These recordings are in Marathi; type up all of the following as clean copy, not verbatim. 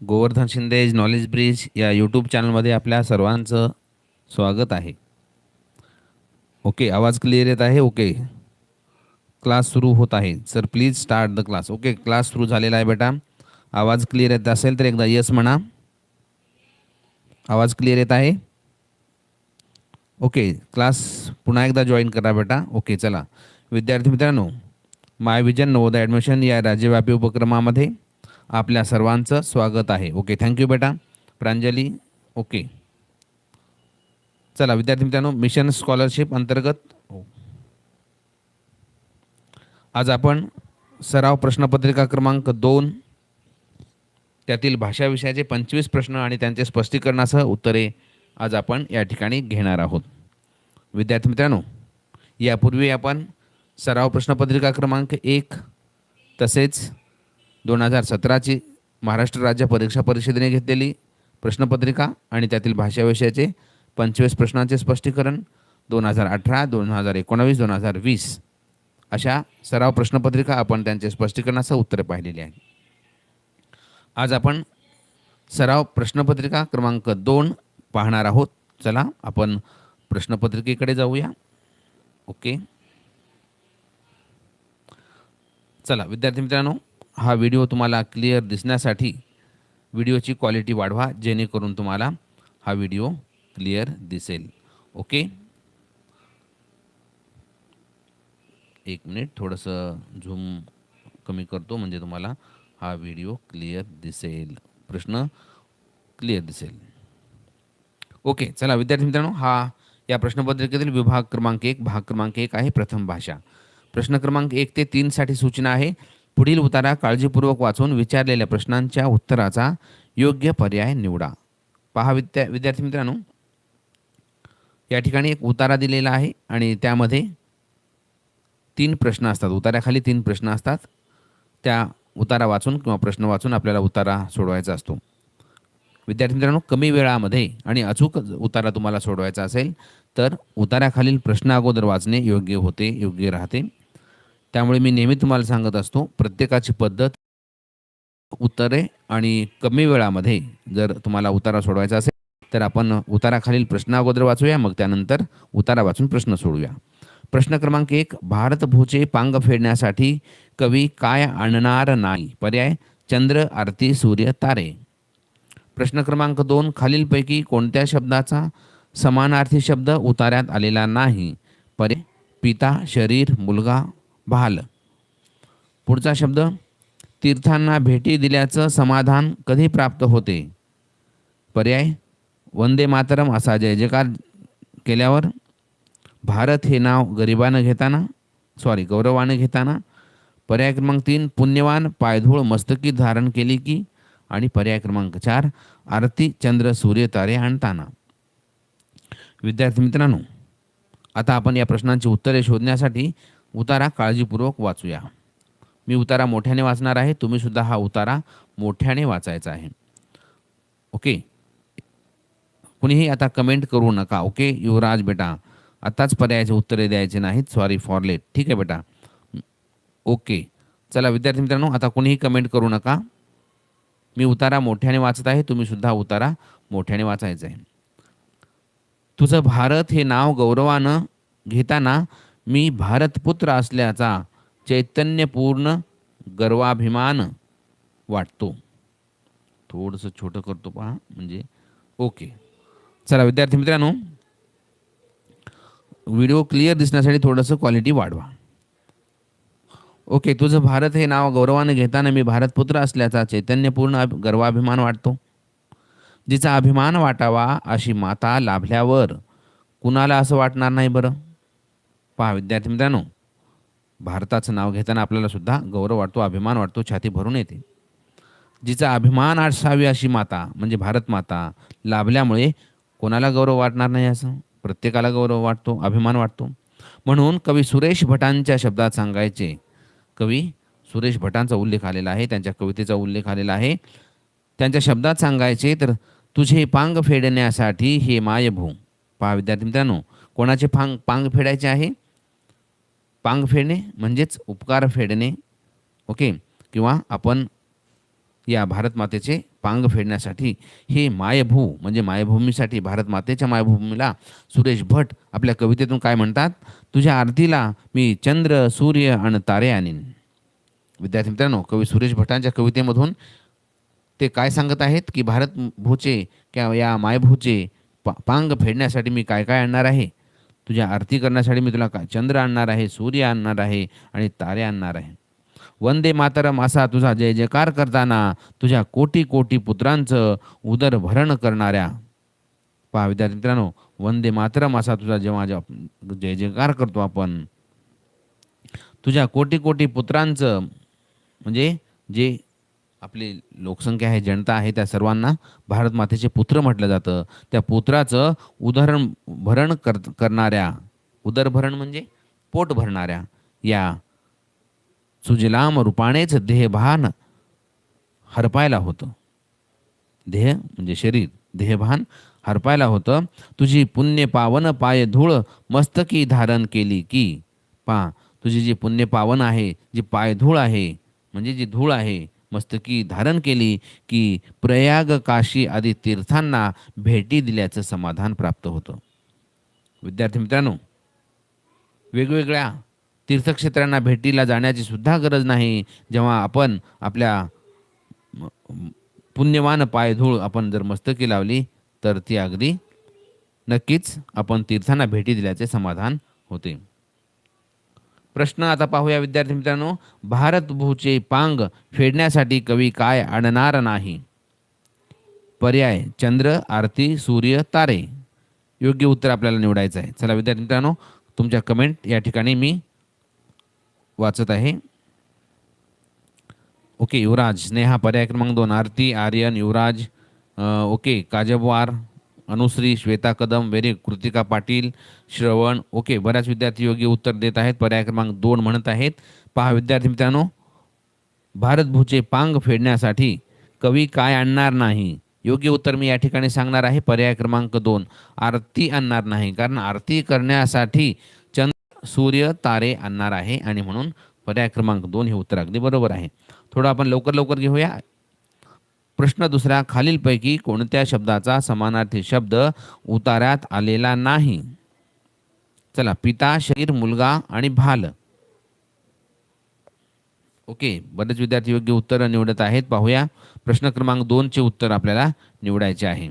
गोवर्धन शिंदे नॉलेज ब्रिज या यूट्यूब चॅनलमध्ये आपल्या सर्वांचं स्वागत आहे. ओके, आवाज क्लिअर येत आहे? ओके, क्लास सुरू होत आहे. Sir please start the class. Okay, class सुरू झालेला आहे बेटा. आवाज क्लिअर येत असेल तर एकदा यस म्हणा. आवाज क्लिअर येत आहे? ओके, क्लास पुन्हा एकदा जॉईन करा बेटा. ओके, चला विद्यार्थी मित्रांनो, माय विजन नवोदय ॲडमिशन या राज्यव्यापी उपक्रमामध्ये आपल्या सर्वांचं स्वागत आहे. ओके, थँक्यू बेटा. प्रांजली. ओके, चला विद्यार्थी मित्रांनो, मिशन स्कॉलरशिप अंतर्गत आज आपण सराव प्रश्नपत्रिका क्रमांक 2 त्यातील भाषा विषयाचे 25 प्रश्न आणि त्यांचे स्पष्टीकरणासह उत्तरे आज आपण या ठिकाणी घेणार आहोत. विद्यार्थी मित्रांनो, यापूर्वी आपण सराव प्रश्नपत्रिका क्रमांक 1 तसेच 2017ची महाराष्ट्र राज्य परीक्षा परिषदेने घेतलेली प्रश्नपत्रिका आणि त्यातील भाषा विषयाचे 25 प्रश्नांचे स्पष्टीकरण, 2018, 2019, 2020 अशा सराव प्रश्नपत्रिका आपण त्यांचे स्पष्टीकरणासह उत्तरे पाहिलेली आहे. आज आपण सराव प्रश्नपत्रिका क्रमांक 2 पाहणार आहोत. चला आपण प्रश्नपत्रिकेकडे जाऊया. ओके, चला विद्यार्थी मित्रांनो, हा व्हिडिओ तुम्हाला क्लिअर दिसण्यासाठी व्हिडिओची क्वालिटी वाढवा, जेणेकरून तुम्हाला हा व्हिडिओ क्लिअर दिसेल. ओके, एक मिनिट, थोडंसं झूम कमी करतो म्हणजे तुम्हाला हा व्हिडिओ क्लिअर दिसेल, प्रश्न क्लिअर दिसेल. ओके, चला विद्यार्थी मित्रांनो, या प्रश्नपत्रिकेतील विभाग क्रमांक 1 भाग क्रमांक 1 आहे प्रथम भाषा. प्रश्न क्रमांक 1 ते 3 साठी सूचना आहे. पुढील उतारा काळजीपूर्वक वाचून विचारलेल्या प्रश्नांच्या उत्तराचा योग्य पर्याय निवडा. पहा विद्यार्थी मित्रांनो, या ठिकाणी एक उतारा दिलेला आहे आणि त्यामध्ये 3 प्रश्न असतात. उतार्याखाली 3 प्रश्न असतात. त्या उतारा वाचून किंवा प्रश्न वाचून आपल्याला उतारा सोडवायचा असतो. विद्यार्थी मित्रांनो, कमी वेळामध्ये आणि अचूक उतारा तुम्हाला सोडवायचा असेल तर उतार्याखालील प्रश्न अगोदर वाचणे योग्य राहते. त्यामुळे मी नेहमी तुम्हाला सांगत असतो, प्रत्येकाची पद्धत उत्तरे आणि कमी वेळामध्ये जर तुम्हाला उतारा सोडवायचा असेल तर आपण उताराखालील प्रश्न अगोदर वाचूया, मग त्यानंतर उतारा वाचून प्रश्न सोडूया. प्रश्न क्रमांक 1, भारत भूचे पांग फेडण्यासाठी कवी काय आणणार नाही? पर्याय चंद्र, आरती, सूर्य, तारे. प्रश्न क्रमांक 2, खालीलपैकी कोणत्या शब्दाचा समानार्थी शब्द उतार्यात आलेला नाही? पर्याय पिता, शरीर, मुलगा, भाल. पुढचा शब्द, तीर्थांना भेटी दिल्याचं समाधान कधी प्राप्त होते? पर्याय वंदे मातरम असा जय जयकार केल्यावर, भारत हे नाव गौरवाने घेताना. पर्याय क्रमांक 3, पुण्यवान पायधूळ मस्तकी धारण केली की. आणि पर्याय क्रमांक 4, आरती, चंद्र, सूर्य, तारे आणताना. विद्यार्थी मित्रांनो, आता आपण या प्रश्नांची उत्तरे शोधण्यासाठी उतारा काळजीपूर्वक वाचूया. मी उतारा मोठ्याने वाचणार आहे, तुम्ही सुद्धा हा उतारा मोठ्याने वाचायचा आहे. ओके, कुणीही आता कमेंट करू नका. ओके युवराज बेटा, आताच पर्यायाचे उत्तरे द्यायचे नाहीत, सॉरी फॉर लेट. ठीक आहे बेटा. ओके, चला विद्यार्थी मित्रांनो, आता कुणीही कमेंट करू नका. मी उतारा मोठ्याने वाचत आहे, तुम्ही सुद्धा उतारा मोठ्याने वाचायचा आहे. तुझं भारत हे नाव गौरवानं घेताना मी भारतपुत्र असल्याचा चैतन्यपूर्ण गर्वाभिमान वाटतो. थोडंसं छोटं करतो पहा म्हणजे. ओके, चला विद्यार्थी मित्रांनो, व्हिडिओ क्लिअर दिसण्यासाठी थोडंसं क्वालिटी वाढवा. ओके, तुझं भारत हे नाव गौरवाने घेताना मी भारतपुत्र असल्याचा चैतन्यपूर्ण गर्वाभिमान वाटतो. जिचा अभिमान वाटावा अशी माता लाभल्यावर कुणाला असं वाटणार नाही बरं? पहा विद्यार्थी मित्रांनो, भारताचं नाव घेताना आपल्याला सुद्धा गौरव वाटतो, अभिमान वाटतो, छाती भरून येते. जिचा अभिमान असावी अशी माता म्हणजे भारत माता लाभल्यामुळे कोणाला गौरव वाटणार नाही? असं प्रत्येकाला गौरव वाटतो, अभिमान वाटतो. म्हणून कवी सुरेश भटांच्या शब्दात सांगायचे, कवी सुरेश भटांचा उल्लेख आलेला आहे, त्यांच्या कवितेचा उल्लेख आलेला आहे. त्यांच्या शब्दात सांगायचे तर तुझे पांग फेडण्यासाठी हे मायभू. पहा विद्यार्थी मित्रांनो, कोणाचे पांग फेडायचे आहे? पांग फेडणे म्हणजेच उपकार फेडणे. ओके, किंवा आपण या भारत मातेचे पांग फेडण्यासाठी हे मायभू म्हणजे मायभूमीसाठी भारत मातेच्या मायभूमीला सुरेश भट आपल्या कवितेतून काय म्हणतात? तुझ्या आरतीला मी चंद्र सूर्य आणि तारे आणीन. विद्यार्थी मित्रांनो, कवी सुरेश भटांच्या कवितेमधून ते काय सांगत आहेत की भारत भूचे किंवा या मायभूचे पांग फेडण्यासाठी मी काय काय आणणार आहे? तुझ्या आरती करण्यासाठी मी तुला काय चंद्र आणणार आहे, सूर्य आणणार आहे आणि तारे आणणार आहे. वंदे मातरम असा तुझा जय जयकार करताना तुझ्या कोटी कोटी पुत्रांचं उदरभरण करणाऱ्या. पहा विद्यार्थी मित्रांनो, वंदे मातरम असा तुझा जेव्हा जय जयकार करतो आपण, तुझ्या कोटी कोटी पुत्रांचं म्हणजे जे आपली लोकसंख्या आहे, जनता आहे, त्या सर्वांना भारत मातेचे पुत्र म्हटलं जातं. त्या पुत्राचं भरण करणाऱ्या, उदरभरण म्हणजे पोट भरणाऱ्या या सुजलाम रूपानेच देहभान हरपायला होतं. देह म्हणजे शरीर, देहभान हरपायला होतं. तुझी पुण्य पावन पाय धूळ मस्तकी धारण केली की. पहा, तुझी जी पुण्य पावन आहे, जी पाय धूळ आहे म्हणजे जी धूळ आहे, मस्तकी धारण केली की प्रयाग काशी आदी तीर्थांना भेटी दिल्याचं समाधान प्राप्त होतं. विद्यार्थी मित्रांनो, वेगवेगळ्या तीर्थक्षेत्रांना भेटीला जाण्याची सुद्धा गरज नाही. जेव्हा आपण आपल्या पुण्यवान पायधूळ आपण जर मस्तकी लावली तर ती अगदी नक्कीच आपण तीर्थांना भेटी दिल्याचे समाधान होते. प्रश्न आता पाहूया विद्यार्थी मित्रांनो. भारतभूचे पांग फेडण्यासाठी कवी काय आणणार नाही? पर्याय चंद्र, आरती, सूर्य, तारे. योग्य उत्तर आपल्याला निवडायचं आहे. चला विद्यार्थी मित्रांनो, तुमच्या कमेंट या ठिकाणी मी वाचत आहे. ओके, युवराज, स्नेहा पर्याय क्रमांक 2, आरती, आर्यन, युवराज, ओके, काजबवार, अनुश्री, श्वेता कदम, व्हेरी, कृतिका पाटील, श्रवण. ओके, बऱ्याच विद्यार्थी योग्य उत्तर देत आहेत. पर्याय क्रमांक 2 म्हणत आहेत. पहा विद्यार्थी मित्रांनो, भारतभूचे पांग फेडण्यासाठी कवी काय आणणार नाही? योग्य उत्तर मी या ठिकाणी सांगणार आहे. पर्याय क्रमांक 2, आरती आणणार नाही. कारण आरती करण्यासाठी चंद्र, सूर्य, तारे आणणार आहे आणि म्हणून पर्याय क्रमांक 2 हे उत्तर अगदी बरोबर आहे. थोडं आपण लवकर लवकर घेऊया. प्रश्न दुसरा, खालीलपैकी कोणत्या शब्दाचा समानार्थी शब्द उतार्यात आलेला नाही? चला, पिता, शरीर, मुलगा आणि भाल. ओके, बरेच विद्यार्थी योग्य उत्तर निवडत आहेत. पाहूया, प्रश्न क्रमांक 2 चे उत्तर आपल्याला निवडायचे आहे.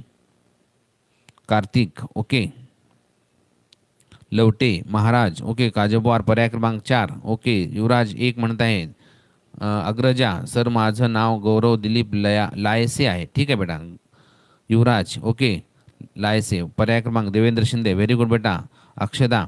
कार्तिक, ओके, लवटे, महाराज, ओके, काजबवार पर्याय क्रमांक 4, ओके, युवराज 1 म्हणत आहेत. अग्रजा, सर माझं नाव गौरव दिलीप लायसे आहे. ठीक आहे बेटा, युवराज, ओके, लायसे. पर्याय क्रमांक देवेंद्र शिंदे, व्हेरी गुड बेटा. अक्षदा,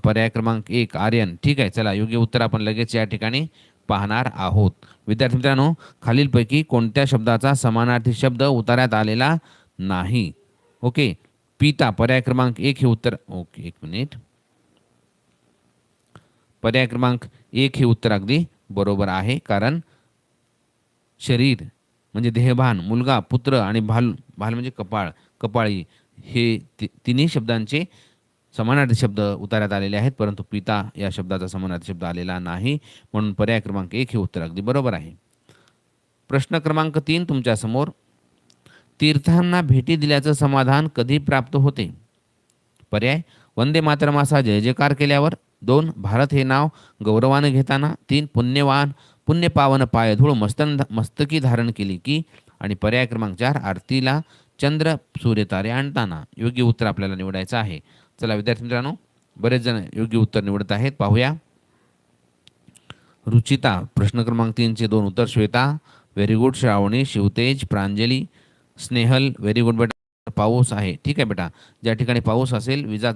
पर्याय क्रमांक 1, आर्यन. ठीक आहे, चला योग्य उत्तर आपण लगेच या ठिकाणी पाहणार आहोत. विद्यार्थी मित्रांनो, खालीलपैकी कोणत्या शब्दाचा समानार्थी शब्द उतार्यात आलेला नाही? ओके, पिता पर्याय क्रमांक 1 हे उत्तर. Okay, 1 minute. पर्याय क्रमांक 1 हे उत्तर अगदी बरोबर आहे. कारण शरीर म्हणजे देहभान, मुलगा, पुत्र आणि भाल म्हणजे कपाळ, कपाळी हे तिन्ही शब्दांचे समानार्थी शब्द उतार्यात आलेले आहेत. परंतु पिता या शब्दाचा समानार्थी शब्द आलेला नाही. म्हणून पर्याय क्रमांक 1 हे उत्तर अगदी बरोबर आहे. प्रश्न क्रमांक 3 तुमच्या समोर. तीर्थांना भेटी दिल्याचं समाधान कधी प्राप्त होते? पर्याय वंदे मातरम असा जय जयकार केल्यावर, 2 भारत हे नाव गौरवाने घेताना, 3 पुण्यपावन पायधूळ मस्तकी धारण केली की, आणि पर्याय क्रमांक 4 आरतीला चंद्र सूर्य तारे आणताना. योग्य उत्तर आपल्याला निवडायचं आहे. चला विद्यार्थी मित्रांनो, बरेच जण योग्य उत्तर निवडत आहेत. पाहूया. रुचिता, प्रश्न क्रमांक 3 चे 2 उत्तर. Shweta, very good. Shravani, Shivtej, Pranjali, Snehal, very good बेटा. पाऊस आहे. ठीक आहे बेटा, ज्या ठिकाणी पाऊस असेल, विजा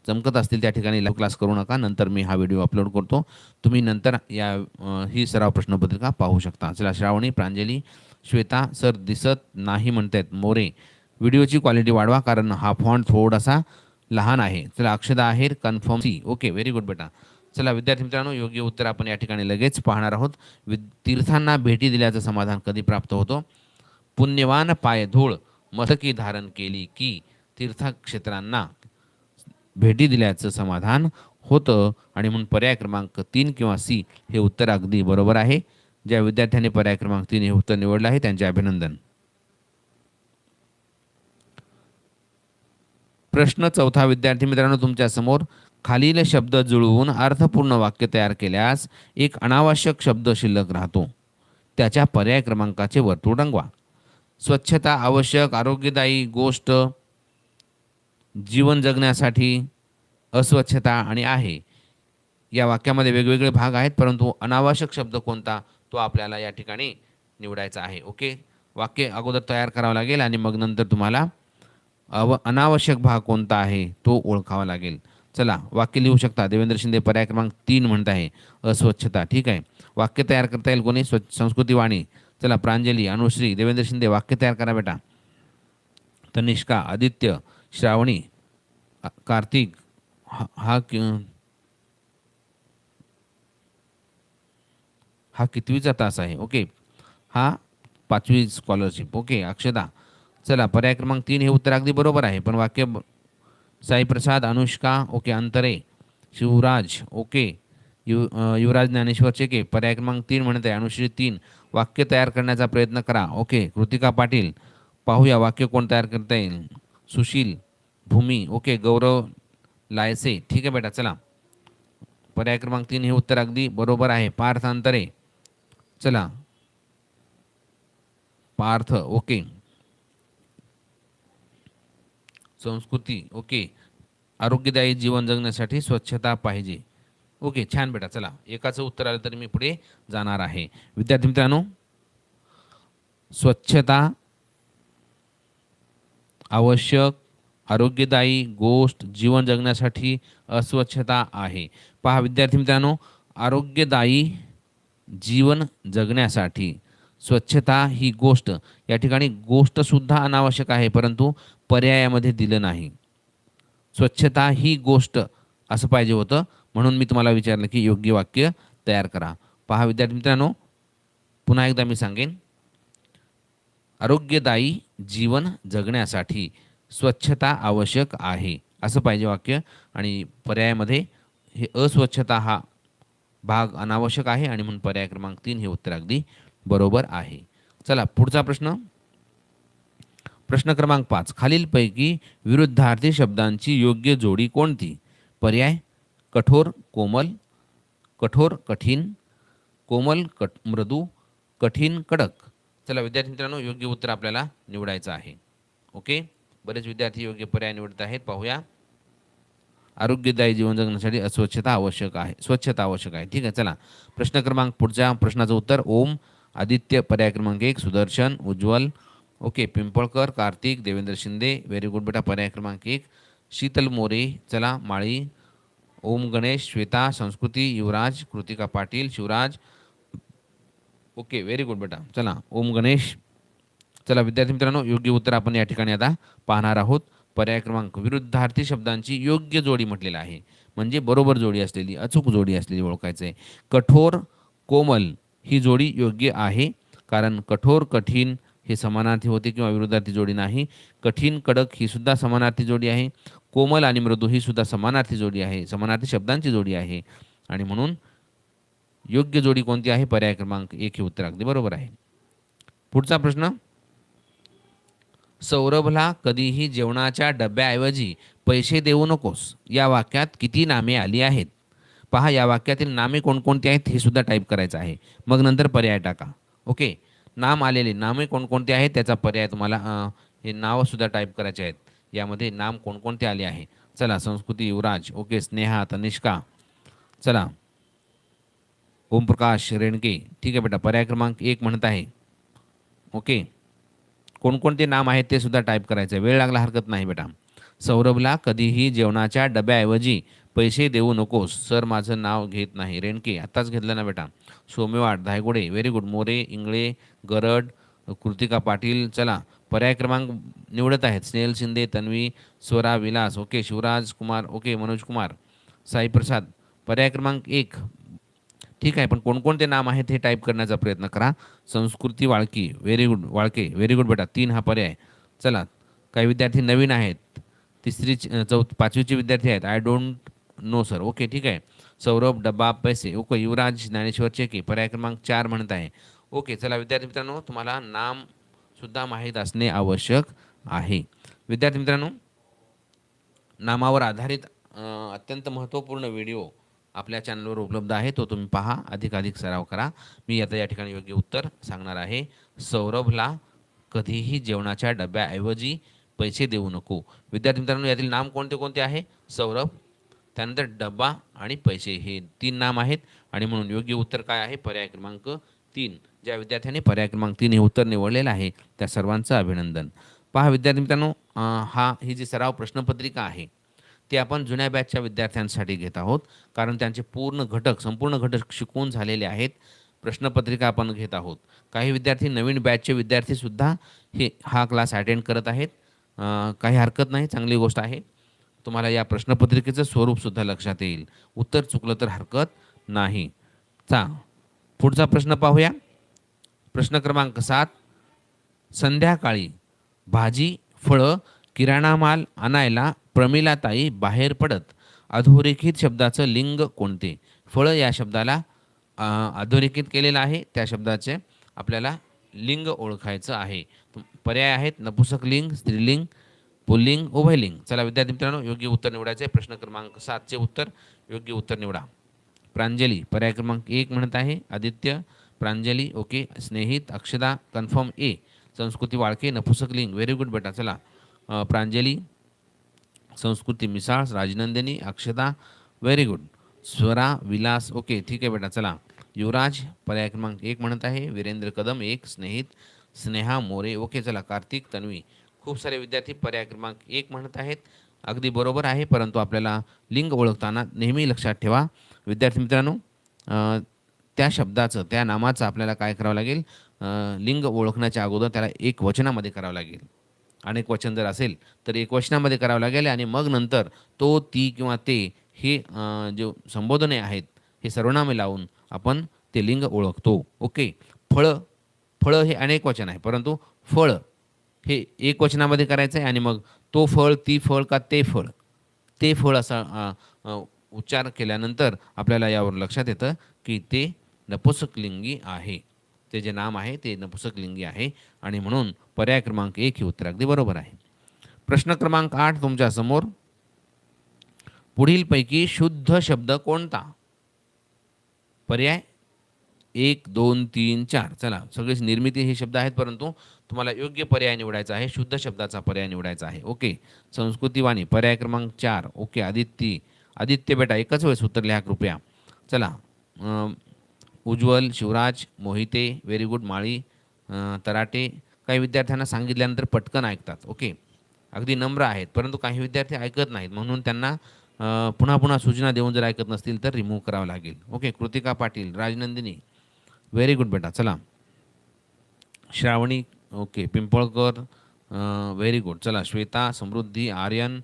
चमकत असतील त्या ठिकाणी लाईव्ह क्लास करू नका. नंतर मी हा व्हिडिओ अपलोड करतो, तुम्ही नंतर ही सराव प्रश्नपत्रिका पाहू शकता. चला, श्रावणी, प्रांजली, श्वेता, सर दिसत नाही म्हणतायत मोरे. व्हिडिओची क्वालिटी वाढवा कारण हा फॉन्ट थोडासा लहान आहे. चला, Akshada Aher, confirm C. Okay, very good बेटा. चला विद्यार्थी मित्रांनो, योग्य उत्तर आपण या ठिकाणी लगेच पाहणार आहोत. तीर्थांना भेटी दिल्याचं समाधान कधी प्राप्त होतो? पुण्यवान पायधूळ मस्तकी धारण केली की तीर्थक्षेत्रांना भेटी दिल्याचं समाधान होतं. आणि म्हणून पर्याय क्रमांक 3 किंवा सी हे उत्तर अगदी बरोबर आहे. ज्या विद्यार्थ्यांनी पर्याय क्रमांक 3 हे उत्तर निवडलं आहे त्यांचे अभिनंदन. प्रश्न चौथा विद्यार्थी मित्रांनो तुमच्या समोर खालील शब्द जुळवून अर्थपूर्ण वाक्य तयार केल्यास एक अनावश्यक शब्द शिल्लक राहतो. त्याच्या पर्याय क्रमांकाचे वर्तुळ रंगवा. स्वच्छता आवश्यक, आरोग्यदायी गोष्ट, जीवन जगण्यासाठी, अस्वच्छता आणि आहे. या वाक्यामध्ये वेगवेगळे भाग आहेत, परंतु अनावश्यक शब्द कोणता तो आपल्याला या ठिकाणी निवडायचा आहे. ओके, वाक्य अगोदर तयार करावं लागेल आणि मग नंतर तुम्हाला अनावश्यक भाग कोणता आहे तो ओळखावा लागेल. चला वाक्य लिहू शकता. देवेंद्र शिंदे पर्याय क्रमांक 3 म्हणत आहे अस्वच्छता. ठीक आहे, वाक्य तयार करता येईल कोणी? संस्कृती वाणी. चला प्रांजली, अनुश्री, देवेंद्र शिंदे वाक्य तयार करा बेटा. तनिष्का, आदित्य, श्रावणी, कार्तिक, हा कितवीचा तास आहे? ओके, हा 5वी स्कॉलरशिप. ओके, अक्षदा. चला पर्याय क्रमांक 3 हे उत्तर अगदी बरोबर आहे, पण वाक्य साईप्रसाद, अनुष्का, ओके, अंतरे, शिवराज, ओके, युवराज ज्ञानेश्वर चेके पर्याय क्रमांक 3 म्हणत आहे. अनुश्री 3. वाक्य तयार करण्याचा प्रयत्न करा. ओके, कृतिका पाटील. पाहूया वाक्य कोण तयार करता येईल. सुशील, भूमी, ओके, गौरव लायसे. ठीक आहे बेटा, चला पर्याय क्रमांक 3 हे उत्तर अगदी बरोबर आहे. पार्थ अंतरे. चला पार्थ, ओके. संस्कृती, ओके, आरोग्यदायी जीवन जगण्यासाठी स्वच्छता पाहिजे. ओके, छान बेटा. चला एकाचं उत्तर आलं तर मी पुढे जाणार आहे. विद्यार्थी मित्रांनो, स्वच्छता आवश्यक, आरोग्यदायी गोष्ट, जीवन जगण्यासाठी, अस्वच्छता आहे. पहा विद्यार्थी मित्रांनो, आरोग्यदायी जीवन जगण्यासाठी स्वच्छता ही गोष्ट, या ठिकाणी गोष्टसुद्धा अनावश्यक आहे, परंतु पर्यायामध्ये दिलं नाही. स्वच्छता ही गोष्ट असं पाहिजे होतं, म्हणून मी तुम्हाला विचारलं की योग्य वाक्य तयार करा. पहा विद्यार्थी मित्रांनो, पुन्हा एकदा मी सांगेन, आरोग्यदायी जीवन जगण्यासाठी स्वच्छता आवश्यक आहे असं पाहिजे वाक्य, आणि पर्यायामध्ये हे अस्वच्छता हा भाग अनावश्यक आहे आणि म्हणून पर्याय क्रमांक 3 हे उत्तर अगदी बरोबर आहे. चला पुढचा प्रश्न. प्रश्न क्रमांक 5. खालीलपैकी विरुद्धार्थी शब्दांची योग्य जोडी कोणती? पर्याय: कठोर कोमल, कठोर कठीण, कोमल मृदू, कठीण कडक. चला विद्यार्थी मित्रांनो, योग्य उत्तर आपल्याला निवडायचं आहे. ओके, बरेच विद्यार्थी योग्य पर्याय निवडत आहेत. पाहूया. आरोग्यदायी जीवन जगण्यासाठी अस्वच्छता आवश्यक आहे, स्वच्छता आवश्यक आहे. ठीक आहे, चला प्रश्न क्रमांक, पुढच्या प्रश्नाचं उत्तर ओम, आदित्य पर्याय क्रमांक 1, Sudarshan, Ujjwal, okay, Pimpalkar, Kartik, Devendra Shinde. Very good बेटा, पर्याय क्रमांक 1. शीतल मोरे, चला माळी, ओम Ganesh, Shweta, Sanskruti, Yuvraj, Krutika Patil, Shivraj. Okay, very good बेटा. चला ओम गणेश. चला विद्यार्थी मित्रांनो, योग्य उत्तर आपण या ठिकाणी आता पाहणार आहोत. पर्याय क्रमांक, विरुद्धार्थी शब्दांची योग्य जोडी म्हटलेलं आहे, म्हणजे बरोबर जोडी असलेली, अचूक जोडी असलेली ओळखायचं आहे. कठोर कोमल ही जोडी योग्य आहे, कारण कठोर कठीण हे समानार्थी होते किंवा विरुद्धार्थी जोडी नाही. कठीण कडक ही सुद्धा समानार्थी जोडी आहे. कोमल आणि मृदू ही सुद्धा समानार्थी जोडी आहे, समानार्थी शब्दांची जोडी आहे, आणि म्हणून योग्य जोडी कोणती आहे? पर्याय क्रमांक 1 हे उत्तर अगदी बरोबर आहे. पुढचा प्रश्न. सौरभला कधीही जेवणाच्या डब्याऐवजी पैसे देऊ नकोस या वाक्यात किती नामे आली आहेत? पहा, या वाक्यातील नामे कोणकोणती आहेत हे सुद्धा टाईप करायचं आहे, मग नंतर पर्याय टाका. ओके, नाम आलेले नामे कोणकोणते आहेत त्याचा पर्याय तुम्हाला हे नावं सुद्धा टाईप करायचे आहेत. यामध्ये नाम कोणकोणते आले आहे? चला, संस्कृती, युवराज, ओके, स्नेहा, तनिष्का, चला ओमप्रकाश, रेणके. ठीक आहे बेटा, पर्याय क्रमांक 1 म्हणत आहे. ओके, कोणकोणते नाम आहेत ते सुद्धा टाईप करायचं आहे, वेळ लागला हरकत नाही बेटा. सौरभला कधीही जेवणाच्या डब्याऐवजी पैसे देऊ नकोस, सर माझं नाव घेत नाही. रेणके, आत्ताच घेतलं ना बेटा. सोमेवाड, धायगुडे, व्हेरी गुड. मोरे, इंगळे, गरड, कृतिका पाटील. चला पर्याय क्रमांक निवडत आहेत. Snehal Shinde, Tanvi, Swara, Vilas, okay, Shivraj Kumar, okay, Manoj Kumar, Saiprasad. पर्याय क्रमांक 1 ठीक आहे, पण कोणकोणते नाम आहेत हे टाईप करण्याचा प्रयत्न करा. संस्कृती Walki, very good. Walke, very good बेटा. 3 हा पर्याय. चला, काही विद्यार्थी नवीन आहेत, 3री 4वी 5वीचे विद्यार्थी आहेत. I don't no sir. Okay, ठीक आहे. सौरभ डबा पैसे. ओके. युवराज ज्ञानेश्वर चेके. पर्याय क्रमांक 4 म्हणत आहे. ओके. चला विद्यार्थी मित्रांनो, तुम्हाला नाम सुद्धा माहीत असणे आवश्यक आहे. विद्यार्थी मित्रांनो, नामावर आधारित अत्यंत महत्त्वपूर्ण व्हिडिओ आपल्या चॅनलवर उपलब्ध आहे. तो तुम्ही पहा, अधिकाधिक सराव करा. मी आता या ठिकाणी योग्य उत्तर सांगणार आहे. सौरभला कधीही जेवणाच्या डब्याऐवजी पैसे देऊ नको. विद्यार्थी मित्रांनो, यातील नाम कोणते कोणते आहे? सौरभ, त्यानंतर डब्बा आणि पैसे, हे 3 नाम आहेत आणि म्हणून योग्य उत्तर काय आहे? पर्याय क्रमांक 3. ज्या विद्यार्थ्यांनी पर्याय क्रमांक 3 हे उत्तर निवडलेलं आहे त्या सर्वांचं अभिनंदन. पहा विद्यार्थी मित्रांनो, ही जी सराव प्रश्नपत्रिका आहे ती आपण जुन्या बॅचच्या विद्यार्थ्यांसाठी घेत आहोत, कारण त्यांचे संपूर्ण घटक शिकवून झालेले आहेत. प्रश्नपत्रिका आपण घेत आहोत. काही विद्यार्थी नवीन बॅचचे विद्यार्थीसुद्धा हा क्लास अटेंड करत आहेत. काही हरकत नाही, चांगली गोष्ट आहे. तुम्हाला या प्रश्नपत्रिकेचं स्वरूपसुद्धा लक्षात येईल. उत्तर चुकलं तर हरकत नाही. पुढचा प्रश्न पाहूया. प्रश्न क्रमांक 7. संध्याकाळी भाजी, फळं, किराणा माल आणायला प्रमिलाताई बाहेर पडत. अधोरेखित शब्दाचं लिंग कोणते? फळं या शब्दाला अधोरेखित केलेलं आहे. त्या शब्दाचे आपल्याला लिंग ओळखायचं आहे. पर्याय आहेत नपुंसक लिंग, स्त्रीलिंग, पुल्लिंग, उभयलिंग. चला विद्यार्थी मित्रांनो, योग्य उत्तर निवडायचं आहे. प्रश्न क्रमांक 7चे उत्तर, योग्य उत्तर निवडा. प्रांजली पर्याय क्रमांक 1 म्हणत आहे. आदित्य, प्रांजली. ओके. स्नेहित, अक्षदा. कन्फर्म ए. संस्कृती वाळके, नपुंसक लिंग. व्हेरी गुड बेटा. चला प्रांजली, संस्कृती मिसाळ, राजनंदिनी, अक्षदा. Very good. Swara, Vilas. Okay, ठीक आहे बेटा. चला युवराज पर्याय क्रमांक 1 म्हणत आहे. वीरेंद्र कदम 1. स्नेहित, स्नेहा मोरे. ओके. चला कार्तिक, तन्वी. खूप सारे विद्यार्थी पर्याय क्रमांक 1 म्हणत आहेत. अगदी बरोबर आहे, परंतु आपल्याला लिंग ओळखताना नेहमी लक्षात ठेवा विद्यार्थी मित्रांनो, त्या शब्दाचं, त्या नामाचं आपल्याला काय करावं लागेल? लिंग ओळखण्याच्या अगोदर त्याला एक वचनामध्ये करावं लागेल. अनेक वचन जर असेल तर एक वचनामध्ये करावं लागेल आणि मग नंतर तो, ती किंवा ते हे जे संबोधने आहेत हे सर्वनामे लावून आपण ते लिंग ओळखतो. ओके. फळं हे अनेक वचन आहे, परंतु फळ हे एक वचनामध्ये करायचं आहे आणि मग तो फळ, ती फळ का ते फळ असा उच्चार केल्यानंतर आपल्याला यावर लक्षात येतं की ते नपुंसकलिंगी आहे. ते जे नाम आहे ते नपुंसकलिंगी आहे आणि म्हणून पर्याय क्रमांक 1 हे उत्तर अगदी बरोबर आहे. प्रश्न क्रमांक 8 तुमच्या समोर. पुढीलपैकी शुद्ध शब्द कोणता? पर्याय 1, 2, 3, 4. चला सगळेच निर्मिती हे शब्द आहेत, परंतु तुम्हाला योग्य पर्याय निवडायचा आहे. शुद्ध शब्दाचा पर्याय निवडायचा आहे. ओके. संस्कृतीवाणी पर्याय क्रमांक 4. ओके. आदित्य बेटा एकच वेळेस उत्तर लिहा कृपया. चला उज्ज्वल, शिवराज, मोहिते. Very good. माळी, तराटे. काही विद्यार्थ्यांना सांगितल्यानंतर पटकन ऐकतात. ओके. अगदी नम्र आहेत, परंतु काही विद्यार्थी ऐकत नाहीत, म्हणून त्यांना पुन्हा पुन्हा सूचना देऊन जर ऐकत नसतील तर रिमूव्ह करावं लागेल. Okay. Krutika Patil, Rajnandini. Very good बेटा. चला Shravani. Okay. Pimpalkar. Very good. चला श्वेता, समृद्धी, आर्यन,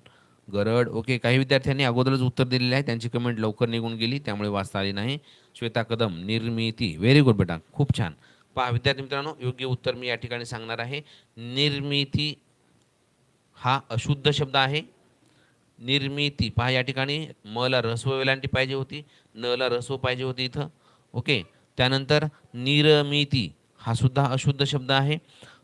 गरड. ओके. काही विद्यार्थ्यांनी अगोदरच उत्तर दिलेले आहे, त्यांची कमेंट लवकर निघून गेली त्यामुळे वाचता आली नाही. श्वेता कदम, निर्मिती. व्हेरी गुड बेटा, खूप छान. पहा विद्यार्थी मित्रांनो, योग्य उत्तर मी या ठिकाणी सांगणार आहे. निर्मिती हा अशुद्ध शब्द आहे. निर्मिती पहा या ठिकाणी म ला ऱ्हस्व वेलांटी पाहिजे होती, न ला ऱ्हस्व पाहिजे होती इथं. ओके. त्यानंतर निर्मिती हा सुद्धा अशुद्ध शब्द आहे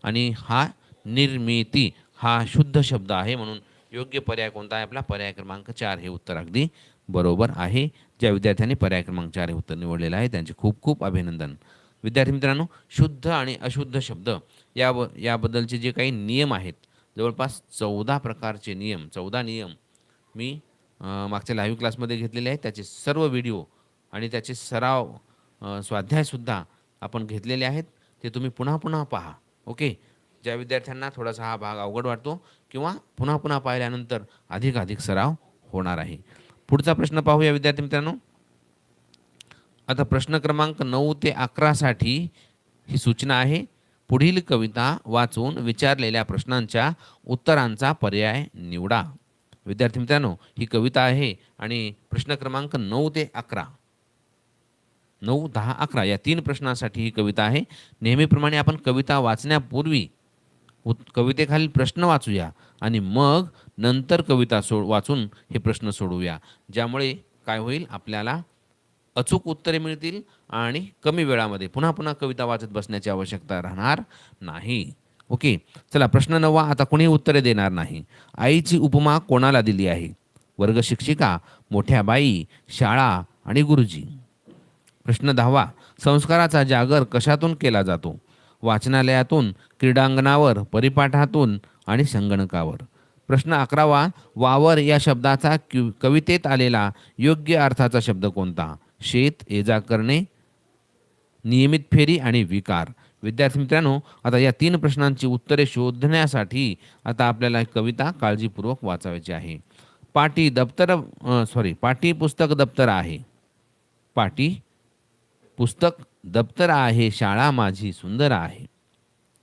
आणि हा निर्मिती हा शुद्ध शब्द आहे, म्हणून योग्य पर्याय कोणता आहे आपला? पर्याय क्रमांक 4 हे उत्तर अगदी बरोबर आहे. ज्या विद्यार्थ्यांनी पर्याय क्रमांक 4 हे उत्तर निवडलेलं आहे त्यांचे खूप खूप अभिनंदन. विद्यार्थी मित्रांनो, शुद्ध आणि अशुद्ध शब्द याबद्दलचे जे काही नियम आहेत, जवळपास 14 प्रकारचे नियम, 14 नियम मी मागच्या लाईव्ह क्लासमध्ये घेतलेले आहेत. त्याचे सर्व व्हिडिओ आणि त्याचे सराव स्वाध्यायसुद्धा आपण घेतलेले आहेत. ते तुम्ही पुन्हा पुन्हा पहा. ओके. ज्या विद्यार्थ्यांना थोडासा हा भाग अवघड वाटतो किंवा पुन्हा पुन्हा पाहिल्यानंतर अधिकाधिक सराव होणार आहे. पुढचा प्रश्न पाहूया विद्यार्थी मित्रांनो. आता प्रश्न क्रमांक 9 ते 11 साठी ही सूचना आहे. पुढील कविता वाचून विचारलेल्या प्रश्नांच्या उत्तरांचा पर्याय निवडा. विद्यार्थी मित्रांनो, ही कविता आहे आणि प्रश्न क्रमांक 9 ते 11, 9, 10, 11 या 3 प्रश्नांसाठी ही कविता आहे. नेहमीप्रमाणे आपण कविता वाचण्यापूर्वी कवितेखालील प्रश्न वाचूया आणि मग नंतर कविता वाचून हे प्रश्न सोडवूया. ज्यामुळे काय होईल, आपल्याला अचूक उत्तरे मिळतील आणि कमी वेळामध्ये पुन्हा पुन्हा कविता वाचत बसण्याची आवश्यकता राहणार नाही. ओके. चला प्रश्न 9वा. आता कोणी उत्तरे देणार नाही. आईची उपमा कोणाला दिली आहे? वर्ग शिक्षिका, मोठ्या बाई, शाळा आणि गुरुजी. प्रश्न 10वा. संस्काराचा जागर कशातून केला जातो? वाचनालयातून, क्रीडांगणावर, परिपाठातून आणि संगणकावर. प्रश्न 11वा. वावर या शब्दाचा कवितेत आलेला योग्य अर्थाचा शब्द कोणता? शेत, ये-जा करणे, नियमित फेरी आणि विकार. विद्यार्थी मित्रांनो, आता या 3 प्रश्नांची उत्तरे शोधण्यासाठी आता आपल्याला एक कविता काळजीपूर्वक वाचायची आहे. पाटी पुस्तक दप्तर आहे. पाटी पुस्तक दप्तर आहे, शाळा माझी सुंदर आहे.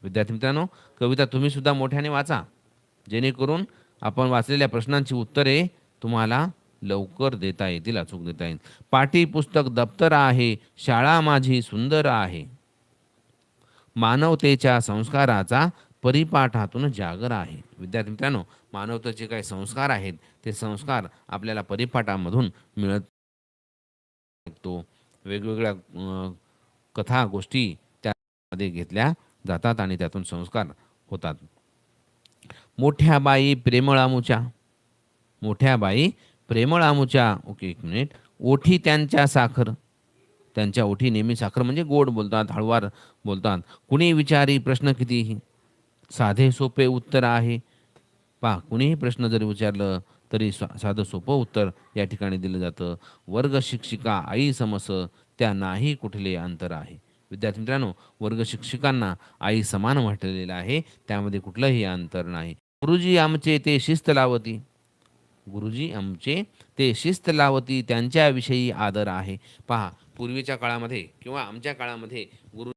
विद्यार्थी मित्रांनो, कविता तुम्ही सुद्धा मोठ्याने वाचा, जेणेकरून आपण वाचलेल्या प्रश्नांची उत्तरे तुम्हाला लवकर देता येतील, अचूक देता येईल. पाटी पुस्तक दप्तर आहे, शाळा माझी सुंदर आहे. मानवतेच्या संस्काराचा परिपाठातून जागर आहे. विद्यार्थी मित्रांनो, मानवतेचे काही संस्कार आहेत, ते संस्कार आपल्याला परिपाठामधून मिळत तो वेगवेगळ्या कथा गोष्टी त्यामध्ये घेतल्या जातात आणि त्यातून संस्कार होतात. मोठ्या बाई प्रेमळ आमुच्या. मोठ्या बाई प्रेमळ आमुच्या. ओके, एक मिनिट. ओठी त्यांच्या साखर. त्यांच्या ओठी नेहमी साखर म्हणजे गोड बोलतात, हळुवार बोलतात. कुणी विचारी प्रश्न कितीही, साधे सोपे उत्तर आहे. पहा, कुणीही प्रश्न जरी विचारलं तरी साधं सोपं उत्तर या ठिकाणी दिलं जातं. वर्ग शिक्षिका आई समस, त्या नाही कुठले अंतर आहे. विद्यार्थी मित्रांनो, वर्ग शिक्षिकांना आई समान म्हटलेलं आहे, त्यामध्ये कुठलंही अंतर नाही. गुरुजी आमचे ते शिस्त लावती. गुरुजी आमचे ते शिस्त लावती, त्यांच्याविषयी आदर आहे. पहा, पूर्वीच्या काळामध्ये किंवा आमच्या काळामध्ये गुरु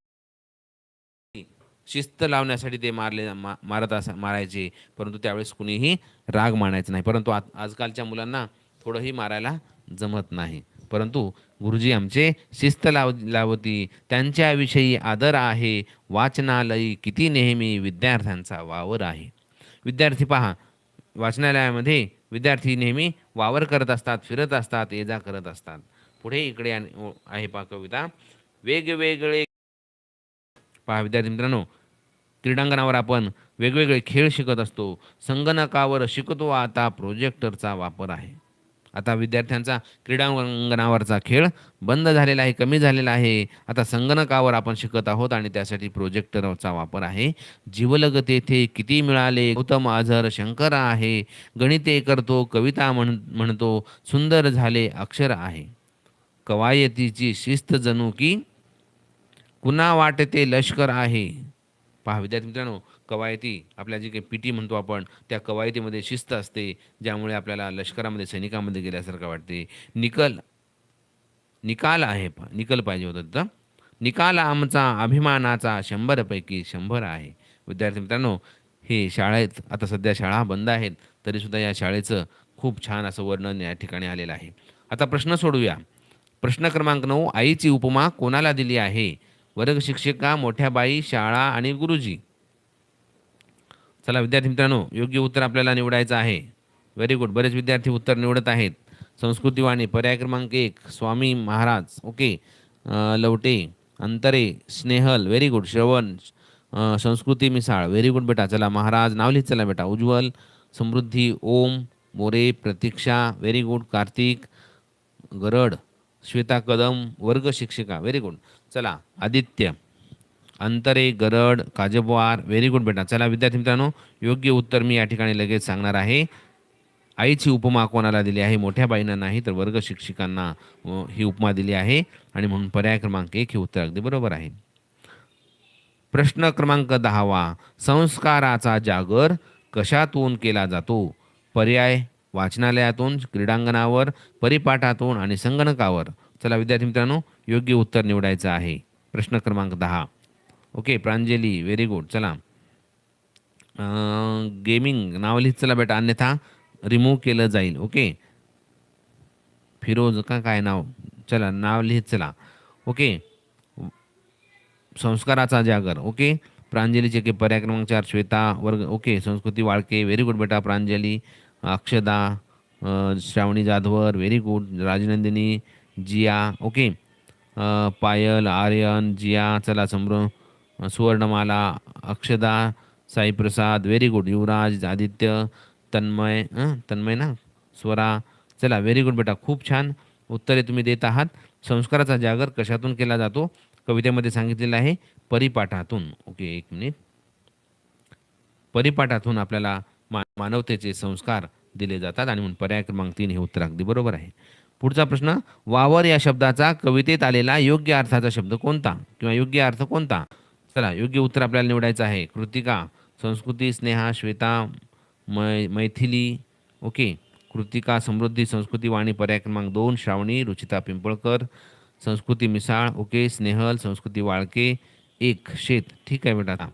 शिस्त लावण्यासाठी ते मारायचे, परंतु त्यावेळेस कुणीही राग मानायचं नाही. परंतु आजकालच्या मुलांना थोडंही मारायला जमत नाही. परंतु गुरुजी आमचे शिस्त लावती, त्यांच्याविषयी आदर आहे. वाचनालयी किती नेहमी विद्यार्थ्यांचा वावर आहे. विद्यार्थी पहा, वाचनालयामध्ये विद्यार्थी नेहमी वावर करत असतात, फिरत असतात, ये-जा करत असतात. पुढे इकडे आहे पहा कविता. वेगवेगळे पहा विद्यार्थी मित्रांनो, क्रीडांगणावर आपण वेगवेगळे खेळ शिकत असतो. संगणकावर शिकतो आता प्रोजेक्टरचा वापर आहे. आता विद्यार्थ्यांचा क्रीडांगणावरचा खेळ बंद झालेला आहे, कमी झालेला आहे. आता संगणकावर आपण शिकत आहोत आणि त्यासाठी प्रोजेक्टरचा वापर आहे. जीवलग तेथे किती मिळाले, गौतम आझर शंकर आहे. गणिते करतो, कविता म्हणतो, सुंदर झाले अक्षर आहे. कवायतीची शिस्त जणू की कुणा वाटते लष्कर आहे. पहा विद्यार्थी मित्रांनो, कवायती आपल्या जी काही पीटी म्हणतो आपण, त्या कवायतीमध्ये शिस्त असते, ज्यामुळे आपल्याला लष्करामध्ये सैनिकामध्ये गेल्यासारखं वाटते. निकाल आहे, निकाल पाहिजे होतं तिथं. निकाल आमचा अभिमानाचा 100 पैकी 100 आहे. विद्यार्थी मित्रांनो, हे शाळेत आता सध्या शाळा बंद आहेत, तरीसुद्धा या शाळेचं खूप छान असं वर्णन या ठिकाणी आलेलं आहे. आता प्रश्न सोडूया. प्रश्न क्रमांक 9. आईची उपमा कोणाला दिली आहे? वर्ग शिक्षिका, मोठ्या बाई, शाळा आणि गुरुजी. चला विद्यार्थी मित्रांनो, योग्य उत्तर आपल्याला निवडायचं आहे. Very good. बरेच विद्यार्थी उत्तर निवडत आहेत. संस्कृतीवाणी पर्याय क्रमांक 1 स्वामी महाराज. ओके. लवटे, अंतरे, स्नेहल. Very good. श्रवण, संस्कृती मिसाळ. व्हेरी गुड बेटा. चला महाराज नाव लिहित चला बेटा. उज्ज्वल, समृद्धी, ओम, मोरे, प्रतीक्षा. Very good. कार्तिक, गरड, श्वेता कदम. वर्ग शिक्षिका. Very good. चला आदित्य, अंतरे, गरड, काजबवार. व्हेरी गुड बेटा. चला विद्यार्थी मित्रांनो, योग्य उत्तर मी या ठिकाणी लगेच सांगणार आहे. आईची उपमा कोणाला दिली आहे? मोठ्या बाईंना नाही, तर वर्ग शिक्षिकांना ही उपमा दिली आहे आणि म्हणून पर्याय क्रमांक 1 हे उत्तर अगदी बरोबर आहे. प्रश्न क्रमांक 10वा. संस्काराचा जागर कशातून केला जातो? पर्याय वाचनालयातून, क्रीडांगणावर, परिपाठातून आणि संगणकावर. चला विद्यार्थी मित्रांनो, योग्य उत्तर निवडायचं आहे. प्रश्न क्रमांक 10. ओके. प्रांजली. Very good. चला गेमिंग नाव लिहित चला बेटा, अन्यथा रिमूव्ह केलं जाईल. ओके. फिरोज का काय नाव? चला नाव लिहित चला. ओके. संस्काराचा जागर. ओके. प्रांजलीचे के पर्याय क्रमांक 4 श्वेता. वर्ग ओके. संस्कृती वाळके. व्हेरी गुड बेटा. Pranjali. Akshada, Shravani Jadhavar. Very good. Rajnandini, Jiya, okay. Payal, Aryan, Jiya, चला सुवर्णमाला, अक्षदा, साईप्रसाद, व्हेरी गुड. युवराज, आदित्य, तन्मय, तन्मय ना, स्वरा, चला व्हेरी गुड बेटा, खूप छान उत्तरे तुम्ही देत आहात. संस्काराचा जागर कशातून केला जातो? कवितेमध्ये सांगितलेलं आहे परिपाठातून. ओके, एक मिनिट. परिपाठातून आपल्याला मानवतेचे संस्कार दिले जातात आणि म्हणून पर्याय क्रमांक 3 हे उत्तर अगदी बरोबर आहे. पुढचा प्रश्न, वावर या शब्दाचा कवितेत आलेला योग्य अर्थाचा शब्द कोणता किंवा योग्य अर्थ कोणता? चला योग्य उत्तर आपल्याला निवडायचं आहे. कृतिका, संस्कृती, स्नेहा, श्वेता, मैथिली, ओके. कृतिका, समृद्धी, संस्कृती, वाणी, पर्याय क्रमांक 2 श्रावणी, रुचिता पिंपळकर, संस्कृती मिसाळ, ओके. स्नेहल, संस्कृती वाळके, 1 शेत. ठीक आहे बेटा.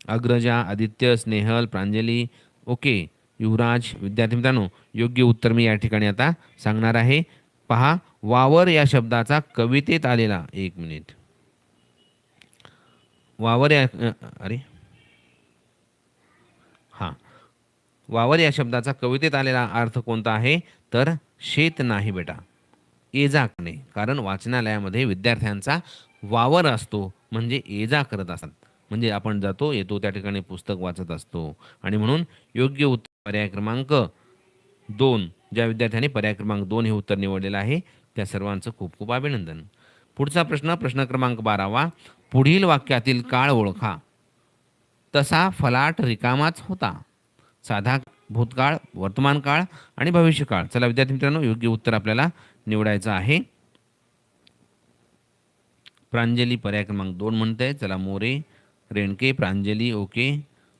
अग्रजा, आदित्य, स्नेहल, प्रांजली, ओके. युवराज. विद्यार्थी मित्रांनो, योग्य उत्तर मी या ठिकाणी आता सांगणार आहे. पहा, वावर या शब्दाचा कवितेत आलेला, एक मिनिट. वावर या अरे हां, वावर या शब्दाचा कवितेत आलेला अर्थ कोणता आहे? तर शेत नाही बेटा, ये जा करणे. कारण वाचनालयामध्ये विद्यार्थ्यांचा वावर असतो, म्हणजे ये जा करत असतात. म्हणजे आपण जातो येतो त्या ठिकाणी पुस्तक वाचत असतो. आणि म्हणून योग्य उत्तर पर्याय क्रमांक 2. ज्या विद्यार्थ्यांनी पर्याय क्रमांक 2 हे उत्तर निवडलेलं आहे त्या सर्वांचं खूप खूप अभिनंदन. पुढचा प्रश्न, प्रश्न क्रमांक 12वा. पुढील वाक्यातील काळ ओळखा. तसा फलाट रिकामाच होता. साधा, भूतकाळ, वर्तमान काळ आणि भविष्यकाळ. चला विद्यार्थी मित्रांनो, योग्य उत्तर आपल्याला निवडायचं आहे. प्रांजली पर्याय क्रमांक 2 म्हणते. चला मोरे, रेणके, प्रांजली, ओके.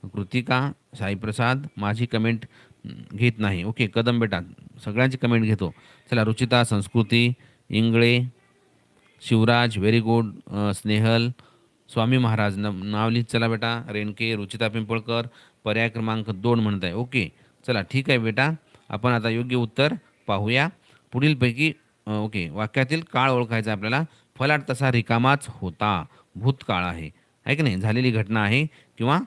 कृतिका, साईप्रसाद, माझी कमेंट घेत नाही, ओके. कदम बेटा, सगळ्यांची कमेंट घेतो. चला रुचिता, संस्कृती, इंगळे, शिवराज, व्हेरी गुड. स्नेहल, स्वामी महाराज, नाव लिहित चला बेटा. रेणके, रुचिता पिंपळकर, पर्याय क्रमांक 2 म्हणत आहे, ओके. चला ठीक आहे बेटा, आपण आता योग्य उत्तर पाहूया. पुढीलपैकी ओके, वाक्यातील काळ ओळखायचा आपल्याला. फलाट तसा रिकामाच होता, भूतकाळ आहे की नाही, झालेली घटना आहे किंवा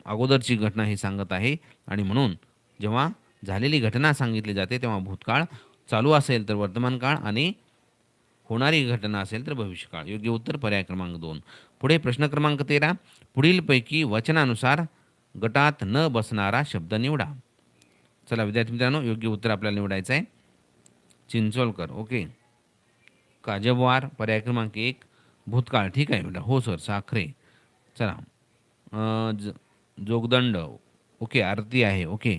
अगोदरची घटना हे सांगत आहे. आणि म्हणून जेव्हा झालेली घटना सांगितली जाते तेव्हा भूतकाळ, चालू असेल तर वर्तमान काळ आणि होणारी घटना असेल तर भविष्यकाळ. योग्य उत्तर पर्याय क्रमांक 2. पुढे प्रश्न क्रमांक 13. पुढीलपैकी वचनानुसार गटात न बसणारा शब्द निवडा. चला विद्यार्थी मित्रांनो, योग्य उत्तर आपल्याला निवडायचं आहे. चिंचोलकर, ओके. काजबवार, पर्याय क्रमांक 1. भूतकाळ, ठीक आहे बेटा, हो सर. साखरे, चला. जोगदंड, ओके. आरती आहे, ओके.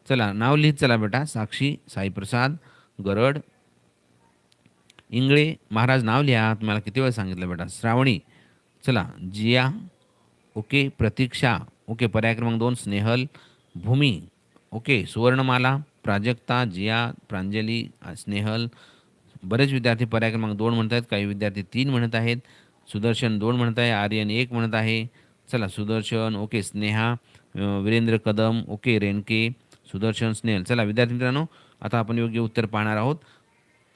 चला नाव लिहित चला बेटा. साक्षी, साईप्रसाद, गरड, इंगळे, महाराज नाव लिहा. तुम्हाला किती वेळ सांगितलं बेटा. श्रावणी, चला. जिया, ओके. प्रतीक्षा, ओके. पर्याय क्रमांक 2. स्नेहल, भूमी, ओके. सुवर्णमाला, प्राजक्ता, जिया, प्रांजली, स्नेहल. बरेच विद्यार्थी पर्याय क्रमांक 2 म्हणत आहेत, काही विद्यार्थी 3 म्हणत आहेत. सुदर्शन 2 म्हणत आहे, आर्यन 1 म्हणत आहे. चला सुदर्शन, ओके. स्नेहा, वीरेंद्र कदम, ओके. रेणके, सुदर्शन, स्नेहल. चला विद्यार्थी मित्रांनो, आता आपण योग्य उत्तर पाहणार आहोत.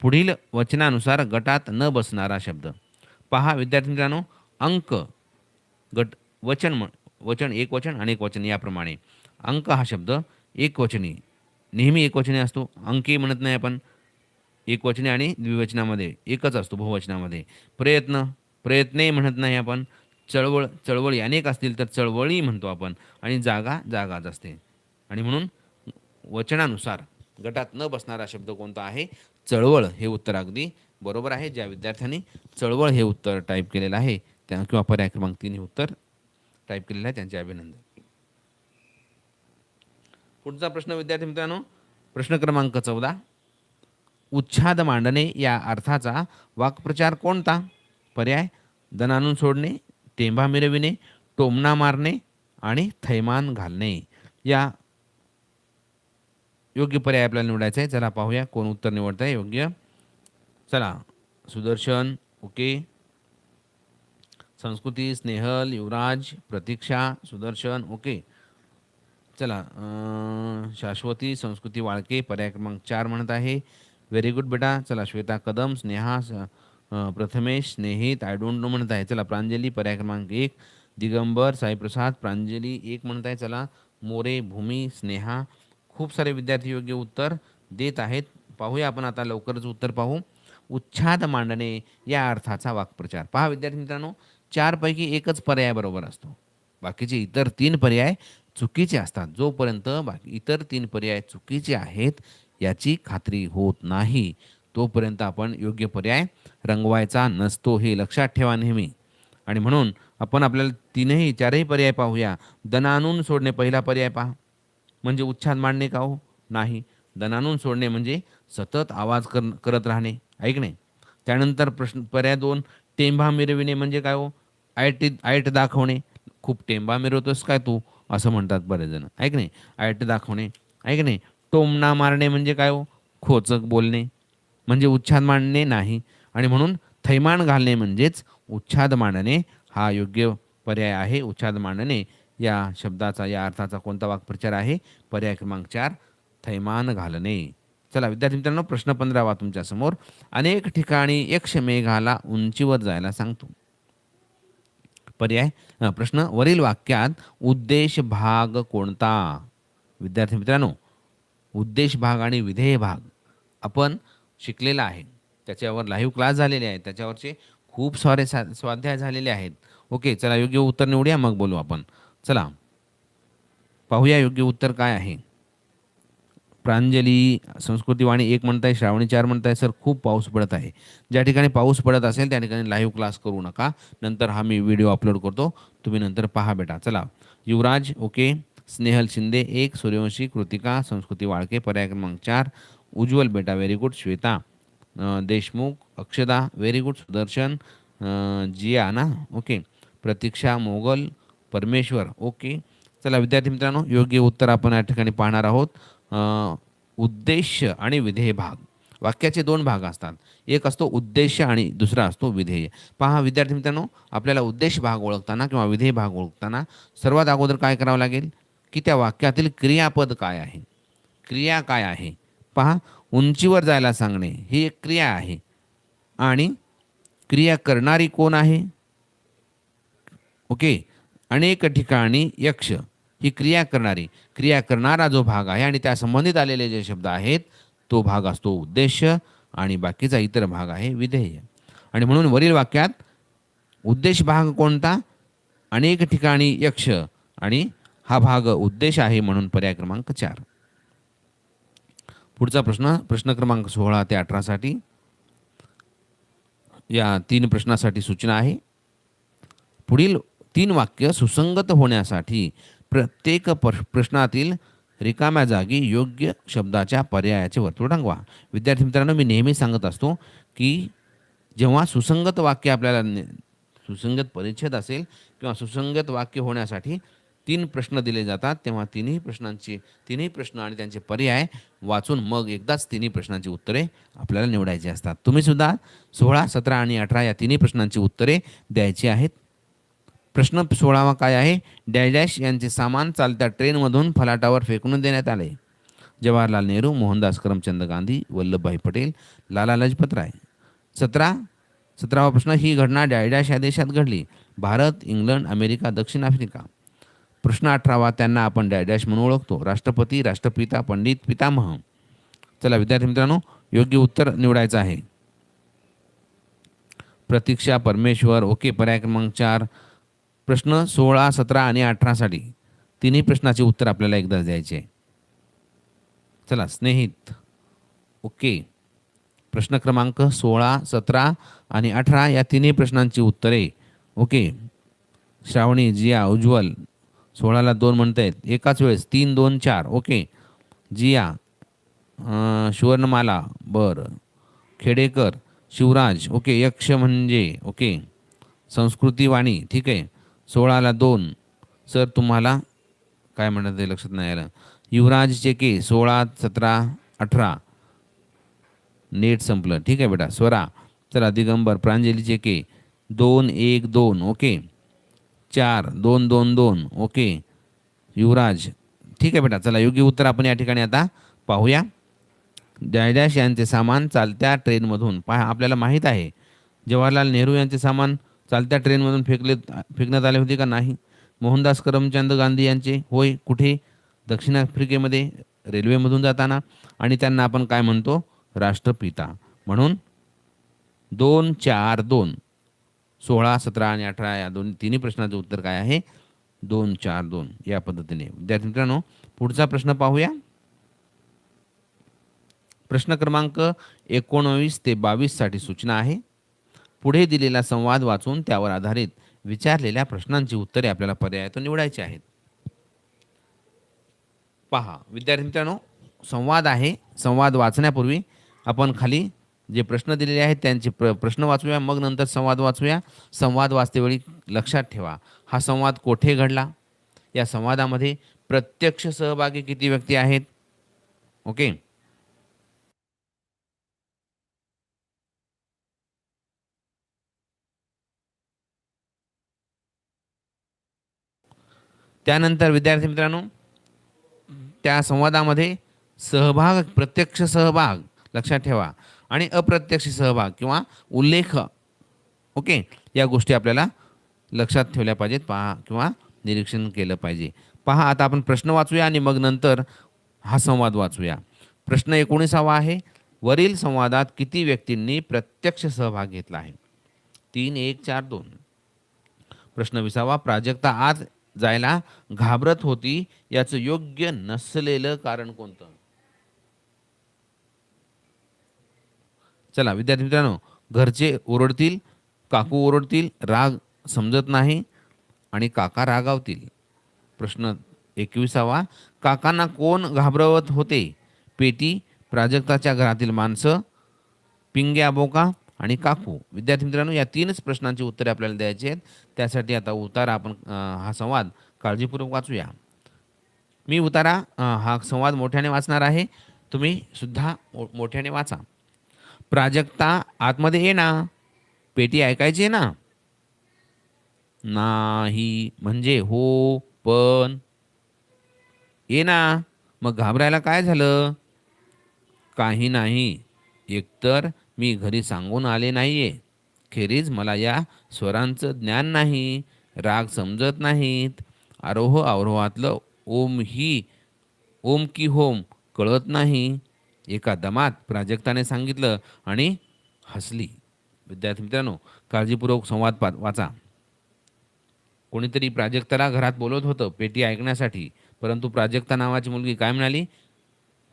पुढील वचनानुसार गटात न बसणारा शब्द. पहा विद्यार्थी मित्रांनो, अंक, गट, वचन, वचन एक वचन अनेक वचन याप्रमाणे. अंक हा शब्द एकवचनी, नेहमी एकवचनी असतो. अंकी म्हणत नाही आपण एकवचनी, आणि द्विवचनामध्ये एकच असतो बहुवचनामध्ये. प्रयत्न, प्रयत्ने म्हणत नाही आपण. चळवळ, चळवळी अनेक असतील तर चळवळी म्हणतो आपण. आणि जागा, जागाच असते. आणि म्हणून वचनानुसार गटात न बसणारा शब्द कोणता आहे? चळवळ हे उत्तर अगदी बरोबर आहे. ज्या विद्यार्थ्यांनी चळवळ हे उत्तर टाईप केलेलं आहे त्या किंवा पर्याय क्रमांक 3 हे उत्तर टाईप केलेलं आहे त्यांचे अभिनंदन. पुढचा प्रश्न विद्यार्थी मित्रांनो, प्रश्न क्रमांक 14. उच्छाद मांडणे या अर्थाचा वाक्प्रचार कोणता? पर्याय: दण आणून सोडणे, टेंभा मिरविणे, टोमणा मारणे आणि थैमान घालणे. या योग्य पर्याय आपल्याला निवडायचा आहे. चला पाहूया कोण उत्तर निवडत आहे योग्य. चला सुदर्शन, ओके. संस्कृती, स्नेहल, युवराज, प्रतीक्षा, सुदर्शन, ओके. चला शाश्वती, संस्कृती वाळके, पर्याय क्रमांक 4 म्हणत आहे. व्हेरी गुड बेटा. चला Shweta Kadam, Sneha, Prathamesh, Snehit, I don't know म्हणत आहे. चला प्रांजली, पर्याय क्रमांक 1. दिगंबर, साईप्रसाद, प्रांजली 1 म्हणत आहे. चला मोरे, भूमी, स्नेहा. खूप सारे विद्यार्थी योग्य उत्तर देत आहेत. पाहूया आपण आता लवकरच उत्तर पाहू. उच्छाद मांडणे या अर्थाचा वाक्प्रचार. पहा विद्यार्थी मित्रांनो, 4 पैकी एकच पर्याय बरोबर असतो. बाकीचे इतर 3 पर्याय चुकीचे असतात. जोपर्यंत बाकी इतर 3 पर्याय चुकीचे आहेत याची खात्री होत नाही, तोपर्यंत आपण योग्य पर्याय रंगवायचा नसतो, हे लक्षात ठेवा नेहमी. आणि म्हणून आपण आपल्याला 4ही पर्याय पाहूया. दणाणून सोडणे पहिला पर्याय पहा. म्हणजे उच्छाद मांडणे का हो? नाही. दणाणून सोडणे म्हणजे सतत आवाज करत राहणे, ऐकणे. त्यानंतर पर्याय 2, टेंभा मिरविणे म्हणजे काय हो? ऐट दाखवणे. खूप टेंबा मिरवतोस काय तू? असं म्हणतात बरेच जण, ऐकणे. ऐट दाखवणे, ऐकणे. टोमणा मारणे म्हणजे काय हो? खोचक बोलणे, म्हणजे उच्छाद मांडणे नाही. आणि म्हणून थैमान घालणे म्हणजेच उच्छाद मांडणे हा योग्य पर्याय आहे. उच्छाद मांडणे या शब्दाचा, या अर्थाचा कोणता वाक्प्रचार आहे? पर्याय क्रमांक 4, थैमान घालणे. चला विद्यार्थी मित्रांनो, प्रश्न 15वा तुमच्या समोर. अनेक ठिकाणी यक्ष मेघाला उंचीवर जायला सांगतो. प्रश्न, वरील वाक्यात उद्देश भाग कोणता? विद्यार्थी मित्रांनो, उद्देश भाग आणि विधेय भाग आपण शिकलेला आहे. त्याच्यावर लाईव्ह क्लास झालेले आहेत. त्याच्यावरचे खूप सारे स्वाध्याय झालेले आहेत. ओके, चला योग्य उत्तर निवडूया, मग बोलू आपण. चला पाहूया योग्य उत्तर काय आहे. प्रांजली संस्कृतीवाणी 1 म्हणताय, श्रावणी 4 म्हणताय. सर खूप पाऊस पडत आहे. ज्या ठिकाणी पाऊस पडत असेल त्या ठिकाणी लाईव्ह क्लास करू नका. नंतर हा मी व्हिडिओ अपलोड करतो, तुम्ही नंतर पहा बेटा. चला, युवराज ओके, स्नेहल शिंदे 1, सूर्यवंशी, कृतिका, संस्कृती वाळके पर्याय क्रमांक 4, उज्ज्वल बेटा व्हेरी गुड, श्वेता देशमुख, अक्षदा व्हेरी गुड, सुदर्शन जिया ना ओके, प्रतीक्षा मोगल, परमेश्वर ओके. चला विद्यार्थी मित्रांनो, योग्य उत्तर आपण या ठिकाणी पाहणार आहोत. उद्देश आणि विधेय भाग. वाक्याचे 2 भाग असतात. एक असतो उद्देश आणि दुसरा असतो विधेय. पहा विद्यार्थी मित्रांनो, आपल्याला उद्देश भाग ओळखताना किंवा विधेय भाग ओळखताना सर्वात अगोदर काय करावं लागेल की त्या वाक्यातील क्रियापद काय आहे, क्रिया काय आहे. पहा, उंचीवर जायला सांगणे ही एक क्रिया आहे आणि क्रिया करणारी कोण आहे? ओके, अनेक ठिकाणी यक्ष ही क्रिया करणारी, क्रिया करणारा जो भाग आहे आणि त्या संबंधित आलेले जे शब्द आहेत तो भाग असतो उद्देश आणि बाकीचा इतर भाग आहे विधेय. आणि म्हणून वरील वाक्यात उद्देश भाग कोणता? अनेक ठिकाणी यक्ष आणि हा भाग उद्देश आहे, म्हणून पर्याय क्रमांक 4. पुढचा प्रश्न क्रमांक 16 ते 18 साठी या 3 प्रश्नासाठी सूचना आहे. पुढील 3 वाक्य सुसंगत होण्यासाठी प्रत्येक प्रश्नातील रिकाम्या जागी योग्य शब्दाच्या पर्यायाचे वर्तुळ रंगवा. विद्यार्थी मित्रांनो, मी नेहमी सांगत असतो की जेव्हा सुसंगत वाक्य आपल्याला सुसंगत परिच्छेद असेल किंवा सुसंगत वाक्य होण्यासाठी 3 प्रश्न दिले जातात, तेव्हा तिन्ही प्रश्न आणि त्यांचे पर्याय वाचून मग एकदाच तिन्ही प्रश्नांची उत्तरे आपल्याला निवडायची असतात. तुम्ही सुद्धा 16, 17 आणि 18 या तिन्ही प्रश्नांची उत्तरे द्यायची आहेत. प्रश्न 16वा काय आहे? डॅश डॅश यांचे सामान चालत्या ट्रेनमधून फलाटावर फेकून देण्यात आले. जवाहरलाल नेहरू, मोहनदास करमचंद गांधी, वल्लभभाई पटेल, लाला लजपत राय. 17वा प्रश्न, ही घटना डॅश डॅश या देशात घडली. भारत, इंग्लंड, अमेरिका, दक्षिण आफ्रिका. प्रश्न 18वा, त्यांना आपण डॅश डॅश म्हणून ओळखतो. राष्ट्रपती, राष्ट्रपिता, पंडित, पितामह. चला विद्यार्थी मित्रांनो, योग्य उत्तर निवडायचं आहे. प्रतीक्षा, परमेश्वर ओके, पर्याय क्रमांक 4. प्रश्न 16, 17 आणि 18 साठी तिन्ही प्रश्नाचे उत्तर आपल्याला एकदाच द्यायचे. चला, स्नेहित ओके, प्रश्न क्रमांक 16, 17 आणि 18 या तिन्ही प्रश्नांची उत्तरे ओके. श्रावणी, जिया, उज्ज्वल 16ला 2 म्हणतायत एकाच वेळेस, 3, 2, 4 ओके. जिया, सुवर्णमाला बरं, खेडेकर, शिवराज ओके, यक्ष म्हणजे ओके, संस्कृती वाणी ठीक आहे. 16ला 2 सर, तुम्हाला काय म्हणत ते लक्षात नाही आलं. युवराज चेके 16, 17, 18 नेट संपलं ठीक आहे बेटा. स्वरा, चला दिगंबर, प्रांजली चेके 2, 1, 2 ओके, 4, 2, 2, 2 ओके, युवराज ठीक आहे बेटा. चला योग्य उत्तर आपण या ठिकाणी आता पाहूया. डॅश डॅश यांचे सामान चालत्या ट्रेनमधून. पहा, आपल्याला माहीत आहे जवाहरलाल नेहरू यांचे सामान चालत्या ट्रेनमधून फेकण्यात आले होते का? नाही. मोहनदास करमचंद गांधी यांचे होय, कुठे? दक्षिण आफ्रिकेमध्ये रेल्वेमधून जाताना. आणि त्यांना आपण काय म्हणतो? राष्ट्रपिता. म्हणून 2, 4, 2. 16, 17 आणि 18 या तिन्ही प्रश्नाचं उत्तर काय आहे? 2, 4, 2 या पद्धतीने. विद्यार्थी मित्रांनो, पुढचा प्रश्न पाहूया. प्रश्न क्रमांक 19 ते 22 साठी सूचना आहे. पुढे दिलेला संवाद वाचून त्यावर आधारित विचारलेल्या प्रश्नांची उत्तरे आपल्याला पर्यायातून निवडायची आहेत. पहा विद्यार्थी मित्रांनो, संवाद आहे. संवाद वाचण्यापूर्वी आपण खाली जे प्रश्न दिलेले आहेत त्यांचे प्रश्न वाचूया, मग नंतर संवाद वाचूया. संवाद वाचतेवेळी लक्षात ठेवा, हा संवाद कोठे घडला, या संवादामध्ये प्रत्यक्ष सहभागी किती व्यक्ती आहेत. ओके. त्यानंतर विद्यार्थी मित्रांनो, त्या संवादामध्ये सहभाग, प्रत्यक्ष सहभाग लक्षात ठेवा आणि अप्रत्यक्ष सहभाग किंवा उल्लेख, ओके, या गोष्टी आपल्याला लक्षात ठेवल्या पाहिजेत. पहा किंवा निरीक्षण केलं पाहिजे. पहा आता आपण प्रश्न वाचूया आणि मग नंतर हा संवाद वाचूया. प्रश्न 19 आहे. वरील संवादात किती व्यक्तींनी प्रत्यक्ष सहभाग घेतला आहे? 3, 1, 4, 2. प्रश्न 20. प्राजक्ता आज जायला घाबरत होती, याचं योग्य नसलेलं कारण कोणतं? चला विद्यार्थी मित्रांनो, घरचे ओरडतील, काकू ओरडतील, राग समजत नाही आणि काका रागावतील. प्रश्न 21. काकांना कोण घाबरवत होते? पेटी, प्राजक्ताच्या घरातील माणसं, पिंग्या बोका आणि काकू. विद्यार्थी मित्रांनो, या 3च प्रश्नांची उत्तरे आपल्याला द्यायची आहेत. त्यासाठी आता उतारा आपण हा संवाद काळजीपूर्वक वाचूया. मी उतारा हा संवाद मोठ्याने वाचणार आहे, तुम्ही सुद्धा मोठ्याने वाचा. प्राजक्ता, आतमध्ये ये ना. पेटी ऐकायची आहे ना? नाही म्हणजे हो, पण ये ना. मग घाबरायला काय झालं? काही नाही, एकतर मी घरी सांगून आले नाहीये. खेरीज मला या स्वरांचं ज्ञान नाही, राग समजत नाहीत, आरोह अवरोहातलं ओम की होम कळत नाही. एका दमात प्राजक्ताने सांगितलं आणि हसली. विद्यार्थी मित्रांनो, काळजीपूर्वक संवाद वाचा. कोणीतरी प्राजक्ताला घरात बोलवत होतं पेटी ऐकण्यासाठी, परंतु प्राजक्ता नावाची मुलगी काय म्हणाली?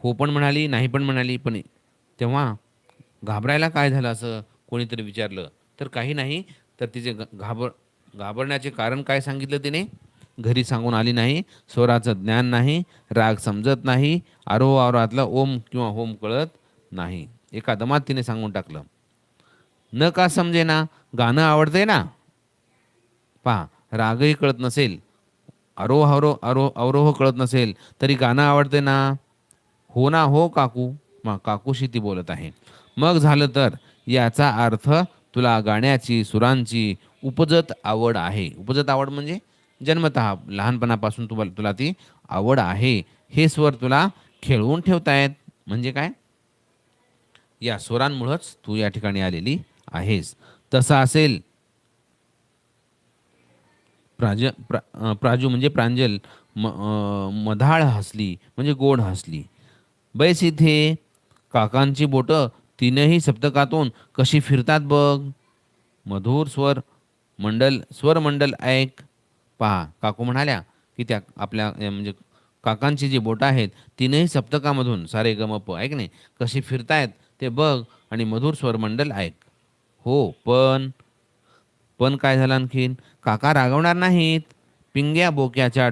हो पण म्हणाली, नाही पण म्हणाली. पण तेव्हा घाबरायला काय झालं असं कोणीतरी विचारलं, तर काही नाही, तर तिचे घाबरण्याचे कारण काय सांगितलं तिने? घरी सांगून आली नाही, स्वराचं ज्ञान नाही, राग समजत नाही, आरोह आवरातला ओम किंवा होम कळत नाही. एका दमात तिने सांगून टाकलं. न का समजे ना, गाणं आवडतंय ना. पहा, रागही कळत नसेल, अवरोह कळत नसेल, तरी गाणं आवडते ना. हो ना, हो काकू. मग काकूशी ती बोलत आहे. मग झालं तर याचा अर्थ तुला गाण्याची, सुरांची उपजत आवड आहे. उपजत आवड म्हणजे जन्मतः लहानपणापासून तुला ती आवड आहे. हे स्वर तुला खेळवून ठेवतायत. म्हणजे काय? या स्वरांमुळेच तू या ठिकाणी आलेली आहेस. तसं असेल, प्राजू म्हणजे प्रांजल मधाळ हसली म्हणजे गोड हसली. बैस इथे. काकांची बोटं तीनही सप्तकातून कशी फिरतात बघ. मधुर स्वरमंडल ऐक. पहा, काकू म्हणाल्या की त्या आपल्या म्हणजे काकांची जी बोटं आहेत तीनही सप्तकामधून सारे गमप ऐक नाही कशी फिरतायत ते बघ आणि मधुर स्वरमंडल ऐक. हो पण काय झालं आणखीन? काका रागवणार नाहीत. पिंग्या बोक्याच्या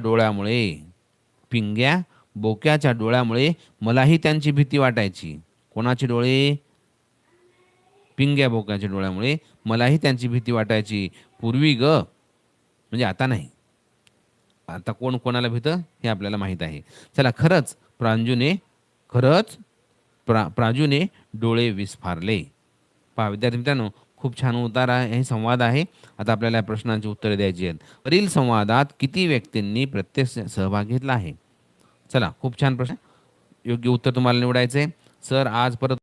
डोळ्यामुळे मलाही त्यांची भीती वाटायची. कोणाचे डोळे? पिंग्या बोक्याच्या डोळ्यामुळे मलाही त्यांची भीती वाटायची. पूर्वी ग, म्हणजे आता नाही. आता कोण कोणाला भीतं हे आपल्याला माहीत आहे. चला, प्राजूने डोळे विस्फारले. पहा विद्यार्थी मित्रांनो, खूप छान उतारा हे संवाद आहे. आता आपल्याला या प्रश्नांची उत्तरे द्यायची आहेत. वरील संवादात किती व्यक्तींनी प्रत्यक्ष सहभाग घेतला आहे? चला, खूप छान प्रश्न. योग्य उत्तर तुम्हाला निवडायचं आहे. सर आज परत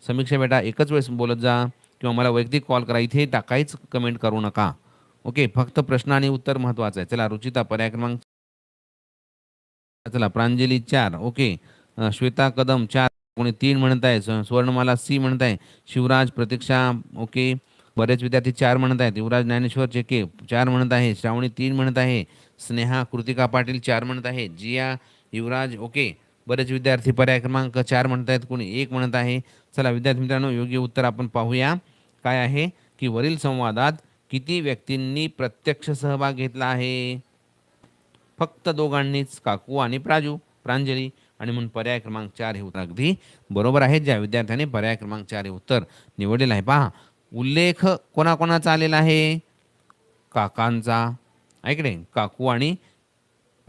समीक्षा बेटा एकच वेळेस बोलत जा किंवा मला वैयक्तिक कॉल करा. इथे काहीच कमेंट करू नका. ओके, फक्त प्रश्न आणि उत्तर महत्त्वाचं आहे. चला, रुचिता पर्याय क्रमांक. चला, प्रांजली 4. ओके, श्वेता कदम 4 कोणी 3 म्हणत आहे. सुवर्णमाला सी म्हणत आहे. शिवराज, प्रतीक्षा ओके. बरेच विद्यार्थी 4 म्हणत आहेत. युवराज ज्ञानेश्वर चेके 4 म्हणत आहे. श्रावणी 3 म्हणत आहे. स्नेहा कृतिका पाटील 4 म्हणत आहे. जिया, युवराज ओके. बरेच विद्यार्थी पर्याय क्रमांक 4 म्हणत आहेत. कोणी 1 म्हणत आहे. चला विद्यार्थी मित्रांनो, योग्य उत्तर आपण पाहूया. काय आहे की वरील संवादात किती व्यक्तींनी प्रत्यक्ष सहभाग घेतला आहे? फक्त दोघांनीच, काकू आणि प्रांजली. आणि म्हणून पर्याय क्रमांक 4 हे उत्तर अगदी बरोबर आहे. ज्या विद्यार्थ्याने पर्याय क्रमांक 4 हे उत्तर निवडलेलं आहे. पहा, उल्लेख कोणाकोणाचा आलेला आहे? काकांचा, ऐकणे, काकू आणि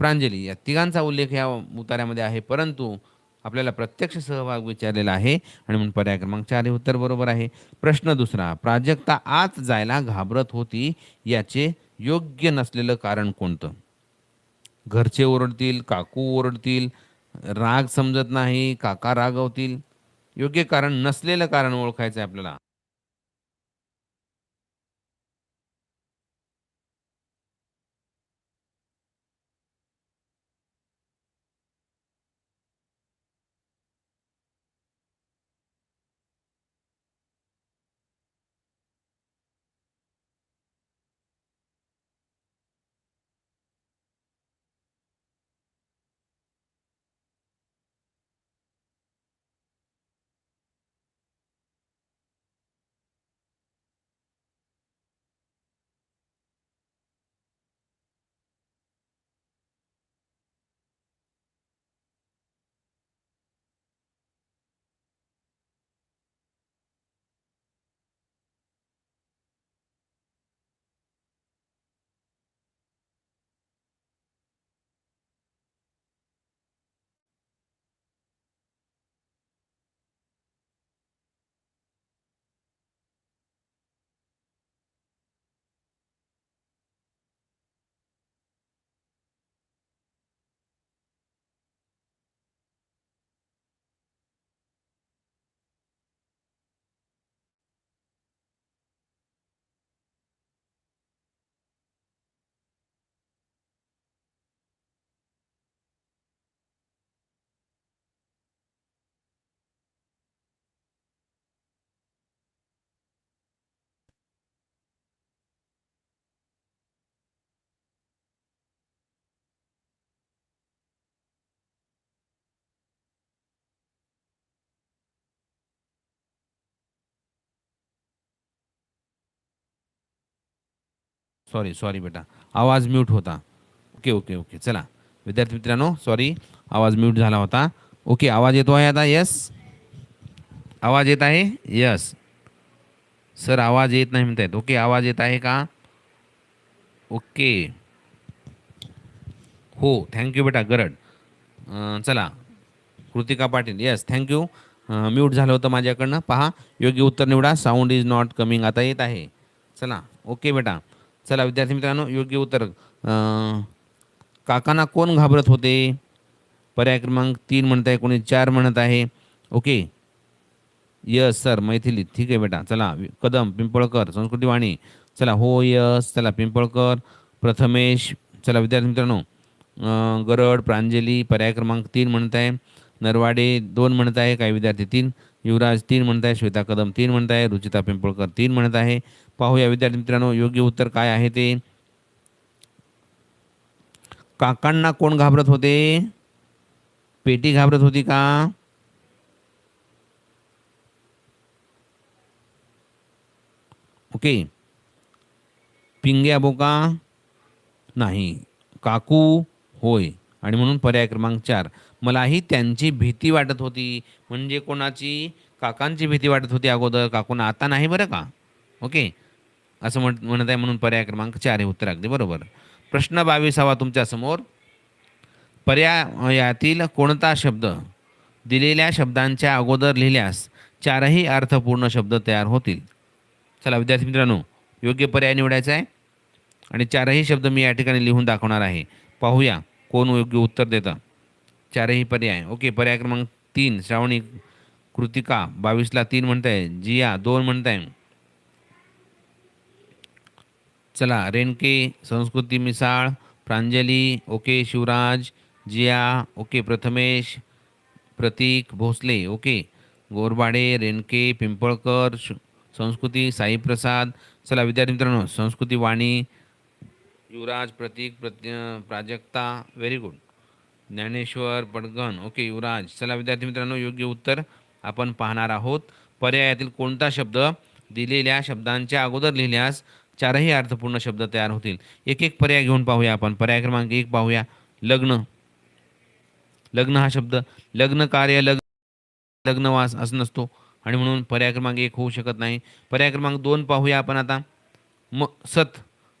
प्रांजली या तिघांचा उल्लेख या उतार्यामध्ये आहे. परंतु आपल्याला प्रत्यक्ष सहभाग विचारलेला आहे आणि म्हणून पर्याय क्रमांक 4 हे उत्तर बरोबर आहे. प्रश्न दुसरा, प्राजक्ता आत जायला घाबरत होती, याचे योग्य नसलेलं कारण कोणतं? घरचे ओरडतील, काकू ओरडतील, राग समजत नाही, काका रागवतील. योग्य कारण नसलेलं कारण ओळखायचं आहे आपल्याला. सॉरी सॉरी बेटा, आवाज म्यूट होता. Okay okay okay. चला विद्यार्थी मित्रांनो, सॉरी, आवाज म्यूट झाला होता. ओके, आवाज येतो आहे आता? यस, आवाज येत आहे? यस सर, आवाज येत नाही म्हणतायत. ओके, आवाज येत आहे का? ओके, हो, थँक्यू बेटा, गरड. चला, Kritika Patil, yes thank you. Mute झालं होतं माझ्याकडनं. पहा, योग्य उत्तर निवडा. साऊंड इज नॉट कमिंग, आता येत आहे. चला, ओके बेटा. चला विद्यार्थी मित्रांनो, योग्य उत्तर, काकांना कोण घाबरत होते? पर्याय क्रमांक 3 म्हणत आहे, कोणी 4 म्हणत आहे. ओके, यस सर, मैथिली, ठीक आहे बेटा. चला, कदम, पिंपळकर, संस्कृती वाणी. चला, हो यस. चला, पिंपळकर, प्रथमेश. चला विद्यार्थी मित्रांनो, गरड, प्रांजली पर्याय क्रमांक 3 म्हणत आहे. नरवाडे 2 म्हणत आहे, काही विद्यार्थी 3. युवराज 3 म्हणत आहे. श्वेता कदम 3 म्हणत आहे. रुचिता पिंपळकर 3 म्हणत आहे. पाहूया विद्यार्थी मित्रांनो, योग्य उत्तर काय आहे ते. काकांना कोण घाबरत होते? पेटी घाबरत होती का? ओके, पिंग्या बोका नाही, काकू होय. आणि म्हणून पर्याय क्रमांक 4, मलाही त्यांची भीती वाटत होती. म्हणजे कोणाची? काकांची भीती वाटत होती अगोदर, काकूंना आता नाही बरं का. ओके, असं म्हणत आहे. म्हणून पर्याय क्रमांक 4 हे उत्तर अगदी बरोबर. प्रश्न 22वा तुमच्या समोर. पर्यायातील कोणता शब्द दिलेल्या शब्दांच्या अगोदर लिहिल्यास चारही अर्थपूर्ण शब्द तयार होतील? चला विद्यार्थी मित्रांनो, योग्य पर्याय निवडायचा आहे आणि चारही शब्द मी या ठिकाणी लिहून दाखवणार आहे. पाहूया कोण योग्य उत्तर देतं. चारही पर्याय. ओके, पर्याय क्रमांक 3 श्रावणी, कृतिका 22ला 3 म्हणत आहे. जिया 2 म्हणत आहे. चला, Renke, Sanskruti Misal, Pranjali, okay, Shivraj, Jiya, okay, Prathamesh, Pratik Bhosale, okay. Gorbade, Renke, Pimpalkar, Sanskruti Saiprasad. चला विद्यार्थी मित्रांनो, Sanskruti Wani, Yuvraj, Pratik, Prajakta, very good. Dnyaneshwar, Padgan, okay. Yuvraj. चला विद्यार्थी मित्रांनो, योग्य उत्तर आपण पाहणार आहोत. पर्यायातील कोणता शब्द दिलेल्या शब्दांच्या अगोदर लिहिल्यास चारही अर्थपूर्ण शब्द तयार होतील. एक एक पर्याय घेऊन पाहूया आपण. पर्याय क्रमांक 1 पाहूया. लग्न. लग्न हा शब्द लग्न कार्य, लग्नवास असं नसतो आणि म्हणून पर्याय क्रमांक 1 होऊ शकत नाही. पर्याय क्रमांक 2 पाहूया आपण आता.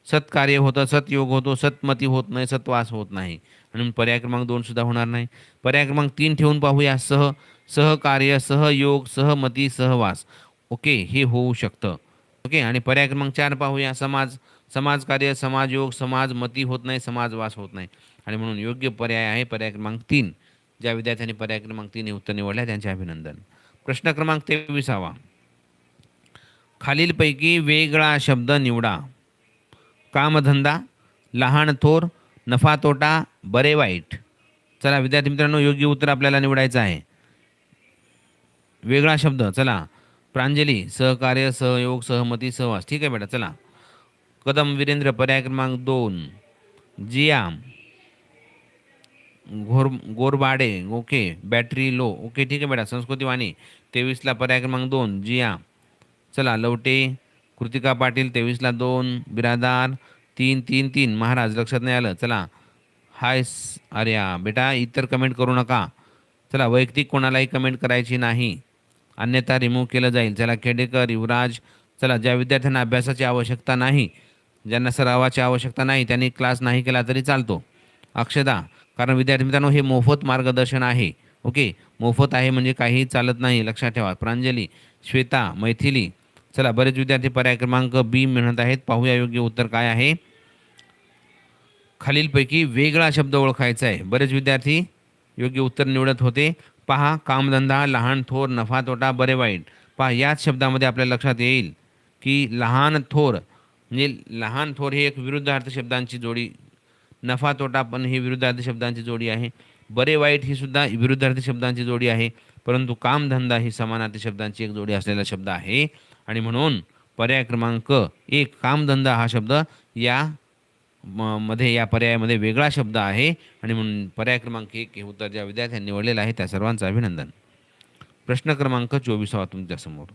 सत्कार्य होतं, सतयोग होतो, सतमती होत नाही, सत्वास होत नाही, म्हणून पर्याय क्रमांक 2 सुद्धा होणार नाही. पर्याय क्रमांक 3 ठेवून पाहूया. सहकार्य, सहयोग, सहमती, सहवास, ओके, हे होऊ शकतं. ओके. आणि पर्याय क्रमांक 4 पाहूया. समाजकार्य, समाजयोग, समाजमती होत नाही, समाजवास होत नाही, आणि म्हणून योग्य पर्याय आहे पर्याय क्रमांक 3. ज्या विद्यार्थ्यांनी पर्याय क्रमांक 3 हे उत्तर निवडले त्यांचे अभिनंदन. प्रश्न क्रमांक 23. खालीलपैकी वेगळा शब्द निवडा. कामधंदा, लहान थोर, नफा तोटा, बरे वाईट. चला विद्यार्थी मित्रांनो, योग्य उत्तर आपल्याला निवडायचं आहे. वेगळा शब्द, चला. प्रांजली, सहकार्य, सहयोग, सहमती, सहवास. ठीक आहे बेटा, चला. कदम वीरेंद्र, पर्याय क्रमांक 2. जिया, गोरबाडे, ओके. बॅटरी लो, ओके, ठीक आहे बेटा. संस्कृती वाणी 23ला पर्याय क्रमांक 2 जिया. चला. लवटे, कृतिका पाटील 23ला 2. बिरादार 3 महाराज. लक्षात नाही आलं. चला. अरे बेटा, इतर कमेंट करू नका. चला. वैयक्तिक कोणालाही कमेंट करायची नाही, अन्यथा रिमूव्ह केलं जाईल. चला. खेडेकर, युवराज. चला. ज्या विद्यार्थ्यांना अभ्यासाची आवश्यकता नाही, ज्यांना सरावाची आवश्यकता नाही, त्यांनी क्लास नाही केला तरी चालतो. अक्षदा, कारण विद्यार्थी मित्रांनो हे मोफत मार्गदर्शन आहे, ओके. मोफत आहे म्हणजे काहीही चालत नाही, लक्षात ठेवा. प्रांजली, श्वेता, मैथिली. चला. बरेच विद्यार्थी पर्याय क्रमांक बी म्हणत आहेत. पाहूया योग्य उत्तर काय आहे. खालीलपैकी वेगळा शब्द ओळखायचा आहे. बरेच विद्यार्थी योग्य उत्तर निवडत होते. पहा. कामधंदा, लहान थोर, नफा तोटा, बरे वाईट. पहा, याच शब्दामध्ये आपल्या लक्षात येईल की लहान थोर म्हणजे लहान थोर हे एक विरुद्धार्थ शब्दांची जोडी, नफा तोटा पण ही विरुद्धार्थ शब्दांची जोडी आहे, बरे वाईट ही सुद्धा विरुद्धार्थ शब्दांची जोडी आहे, परंतु कामधंदा ही समानार्थी शब्दांची एक जोडी असलेला शब्द आहे, आणि म्हणून पर्याय क्रमांक 1 कामधंदा हा शब्द या मध्ये या पर्यायामध्ये वेगळा शब्द आहे, आणि म्हणून पर्याय क्रमांक 1 हे उत्तर ज्या विद्यार्थ्यांनी निवडलेलं आहे त्या सर्वांचं अभिनंदन. प्रश्न क्रमांक 24 तुमच्यासमोर.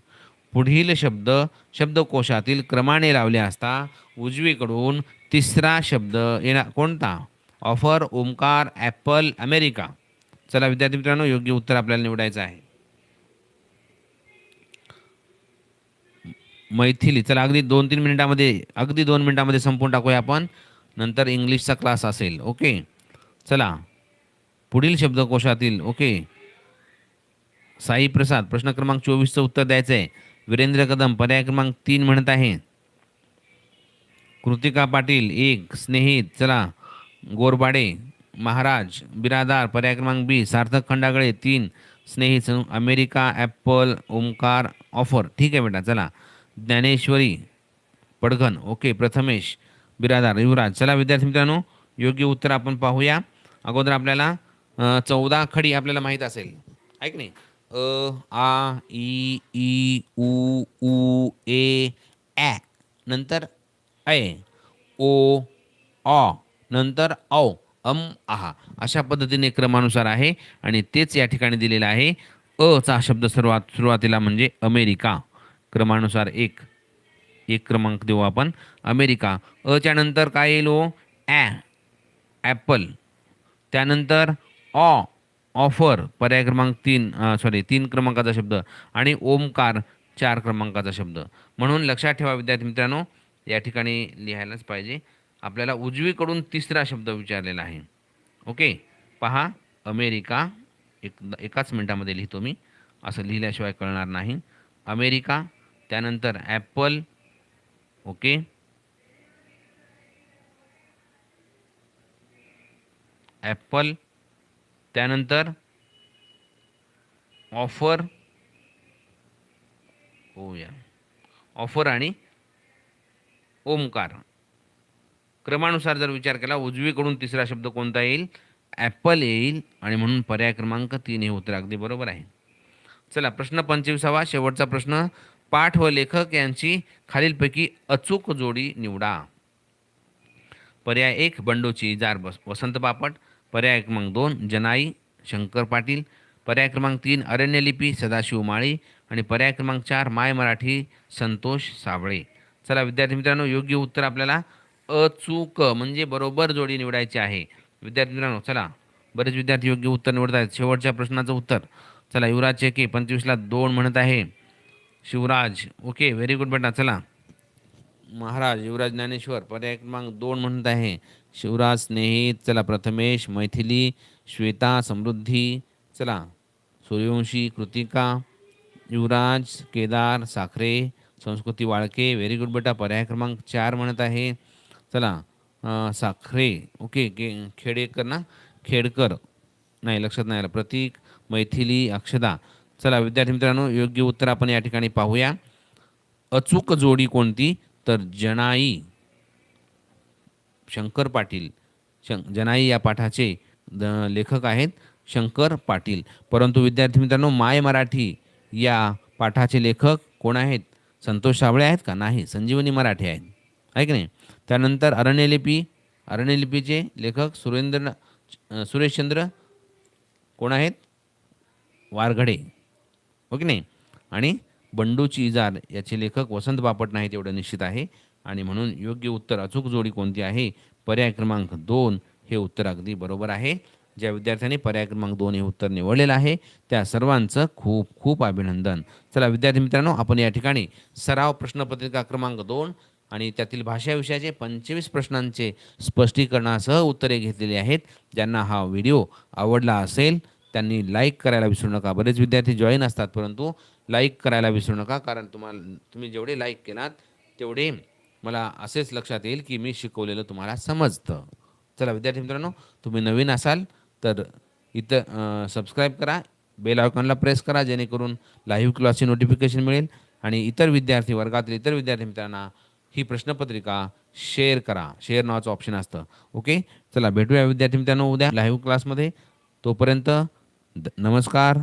पुढील शब्द शब्दकोशातील क्रमाने लावले असता उजवीकडून तिसरा शब्द येणार कोणता? Offer, Omkar, Apple, America. चला विद्यार्थी मित्रांनो, योग्य उत्तर आपल्याला निवडायचं आहे. मैथिली. चला, अगदी 2-3 मिनिटामध्ये, अगदी 2 मिनिटामध्ये संपवून टाकूया आपण, नंतर इंग्लिशचा क्लास असेल, ओके. चला. पुढील शब्दकोशातील, ओके. साई प्रसाद, प्रश्न क्रमांक 24चं उत्तर द्यायचं आहे. वीरेंद्र कदम पर्याय क्रमांक 3 म्हणत आहे. कृतिका पाटील 1. स्नेहित. चला. गोरबाडे, महाराज, बिरादार पर्याय क्रमांक B. Sarthak Khandagale 3. Snehit. America, Apple, Omkar, offer. ठीक आहे बेटा. चला. ज्ञानेश्वरी, पडघन, ओके. प्रथमेश, बिरादार, युवराज. चला विद्यार्थी मित्रांनो, योग्य उत्तर आपण पाहूया. अगोदर आपल्याला 14 खडी आपल्याला माहीत असेल, ऐक नाही. आ, ई, ई, उ, ऊ, ए, ॲ, नंतर ऐ, ओ, ऑ, नंतर औ, आहा, अशा पद्धतीने क्रमानुसार आहे, आणि तेच या ठिकाणी दिलेलं आहे. अ चा शब्द सुरुवातीला म्हणजे अमेरिका, क्रमानुसार 1 क्रमांक देऊ आपण. अमेरिका. अच्या नंतर काय येईल? ओ, ॲपल. त्यानंतर ऑफर पर्याय क्रमांक 3 क्रमांकाचा शब्द, आणि ओमकार 4 क्रमांकाचा शब्द. म्हणून लक्षात ठेवा विद्यार्थी मित्रांनो, या ठिकाणी लिहायलाच पाहिजे. आपल्याला उजवीकडून तिसरा शब्द विचारलेला आहे, ओके. पहा. अमेरिका. एकाच मिनिटामध्ये लिहितो मी, असं लिहिल्याशिवाय कळणार नाही. अमेरिका, त्यानंतर ॲपल, ओके. ॲपल, त्यानंतर ऑफर, ऑफर आणि ओमकार. क्रमानुसार जर विचार केला, उजवीकडून तिसरा शब्द कोणता येईल? ॲपल येईल आणि म्हणून पर्याय क्रमांक 3 हे उत्तर अगदी बरोबर आहे. चला प्रश्न 25वा शेवटचा प्रश्न. पाठ व लेखक यांची खालीलपैकी अचूक जोडी निवडा. पर्याय 1 बंडूची इजार वसंत बापट, पर्याय क्रमांक 2 जनाई शंकर पाटील, पर्याय क्रमांक 3 अरण्यलिपी सदाशिव माळी आणि पर्याय क्रमांक 4 माय मराठी संतोष साबळे. चला विद्यार्थी मित्रांनो, योग्य उत्तर आपल्याला अचूक म्हणजे बरोबर जोडी निवडायची आहे. विद्यार्थी मित्रांनो चला, बरेच विद्यार्थी योग्य उत्तर निवडत आहेत. शेवटच्या प्रश्नाचं उत्तर. चला युवराज चेके 25ला 2 म्हणत आहे. शिवराज ओके व्हेरी गुड बेटा. चला महाराज युवराज ज्ञानेश्वर पर्याय क्रमांक 2 म्हणत आहे. शिवराज स्नेहित. चला प्रथमेश मैथिली श्वेता समृद्धी. चला सूर्यवंशी कृतिका युवराज केदार साखरे संस्कृती वाळके व्हेरी गुड बेटा. पर्याय क्रमांक 4 म्हणत आहे. चला साखरे ओके खेडेकर ना खेडकर नाही लक्षात नाही आलं. प्रतीक मैथिली अक्षदा. चला विद्यार्थी मित्रांनो, योग्य उत्तर आपण या ठिकाणी पाहूया. अचूक जोडी कोणती तर जनाई शंकर पाटील. जनाई या पाठाचे लेखक आहेत शंकर पाटील. परंतु विद्यार्थी मित्रांनो, माय मराठी या पाठाचे लेखक कोण आहेत? संतोष साबळे आहेत का? नाही, संजीवनी मराठे आहेत, आहे की नाही. त्यानंतर अरण्यलिपीचे लेखक सुरेशचंद्र कोण आहेत? वारघडे, हो की नाही. आणि बंडूची इजार याचे लेखक वसंत बापट नाहीत एवढं निश्चित आहे. आणि म्हणून योग्य उत्तर अचूक जोडी कोणती आहे? पर्याय क्रमांक 2 हे उत्तर अगदी बरोबर आहे. ज्या विद्यार्थ्यांनी पर्याय क्रमांक 2 हे उत्तर निवडलेलं आहे त्या सर्वांचं खूप खूप अभिनंदन. चला विद्यार्थी मित्रांनो, आपण या ठिकाणी सराव प्रश्नपत्रिका क्रमांक 2 आणि त्यातील भाषा विषयाचे 25 प्रश्नांचे स्पष्टीकरणासह उत्तरे घेतलेली आहेत. ज्यांना हा व्हिडिओ आवडला असेल त्यांनी लाईक करायला विसरू नका. बरेच विद्यार्थी जॉईन असतात परंतु लाईक करायला विसरू नका, कारण तुम्ही जेवढे लाईक केलात तेवढे मला असेच लक्षात येईल की मी शिकवलेलं तुम्हाला समजतं. चला विद्यार्थी मित्रांनो, तुम्ही नवीन असाल तर इथं सबस्क्राईब करा, बेल आयकॉनला प्रेस करा, जेणेकरून लाईव्ह क्लासची नोटिफिकेशन मिळेल. आणि इतर विद्यार्थी वर्गातील इतर विद्यार्थी मित्रांना ही प्रश्नपत्रिका शेअर करा. शेअर नावाचं ऑप्शन असतं. ओके, चला भेटूया विद्यार्थी मित्रांनो उद्या लाईव्ह क्लासमध्ये. तोपर्यंत नमस्कार.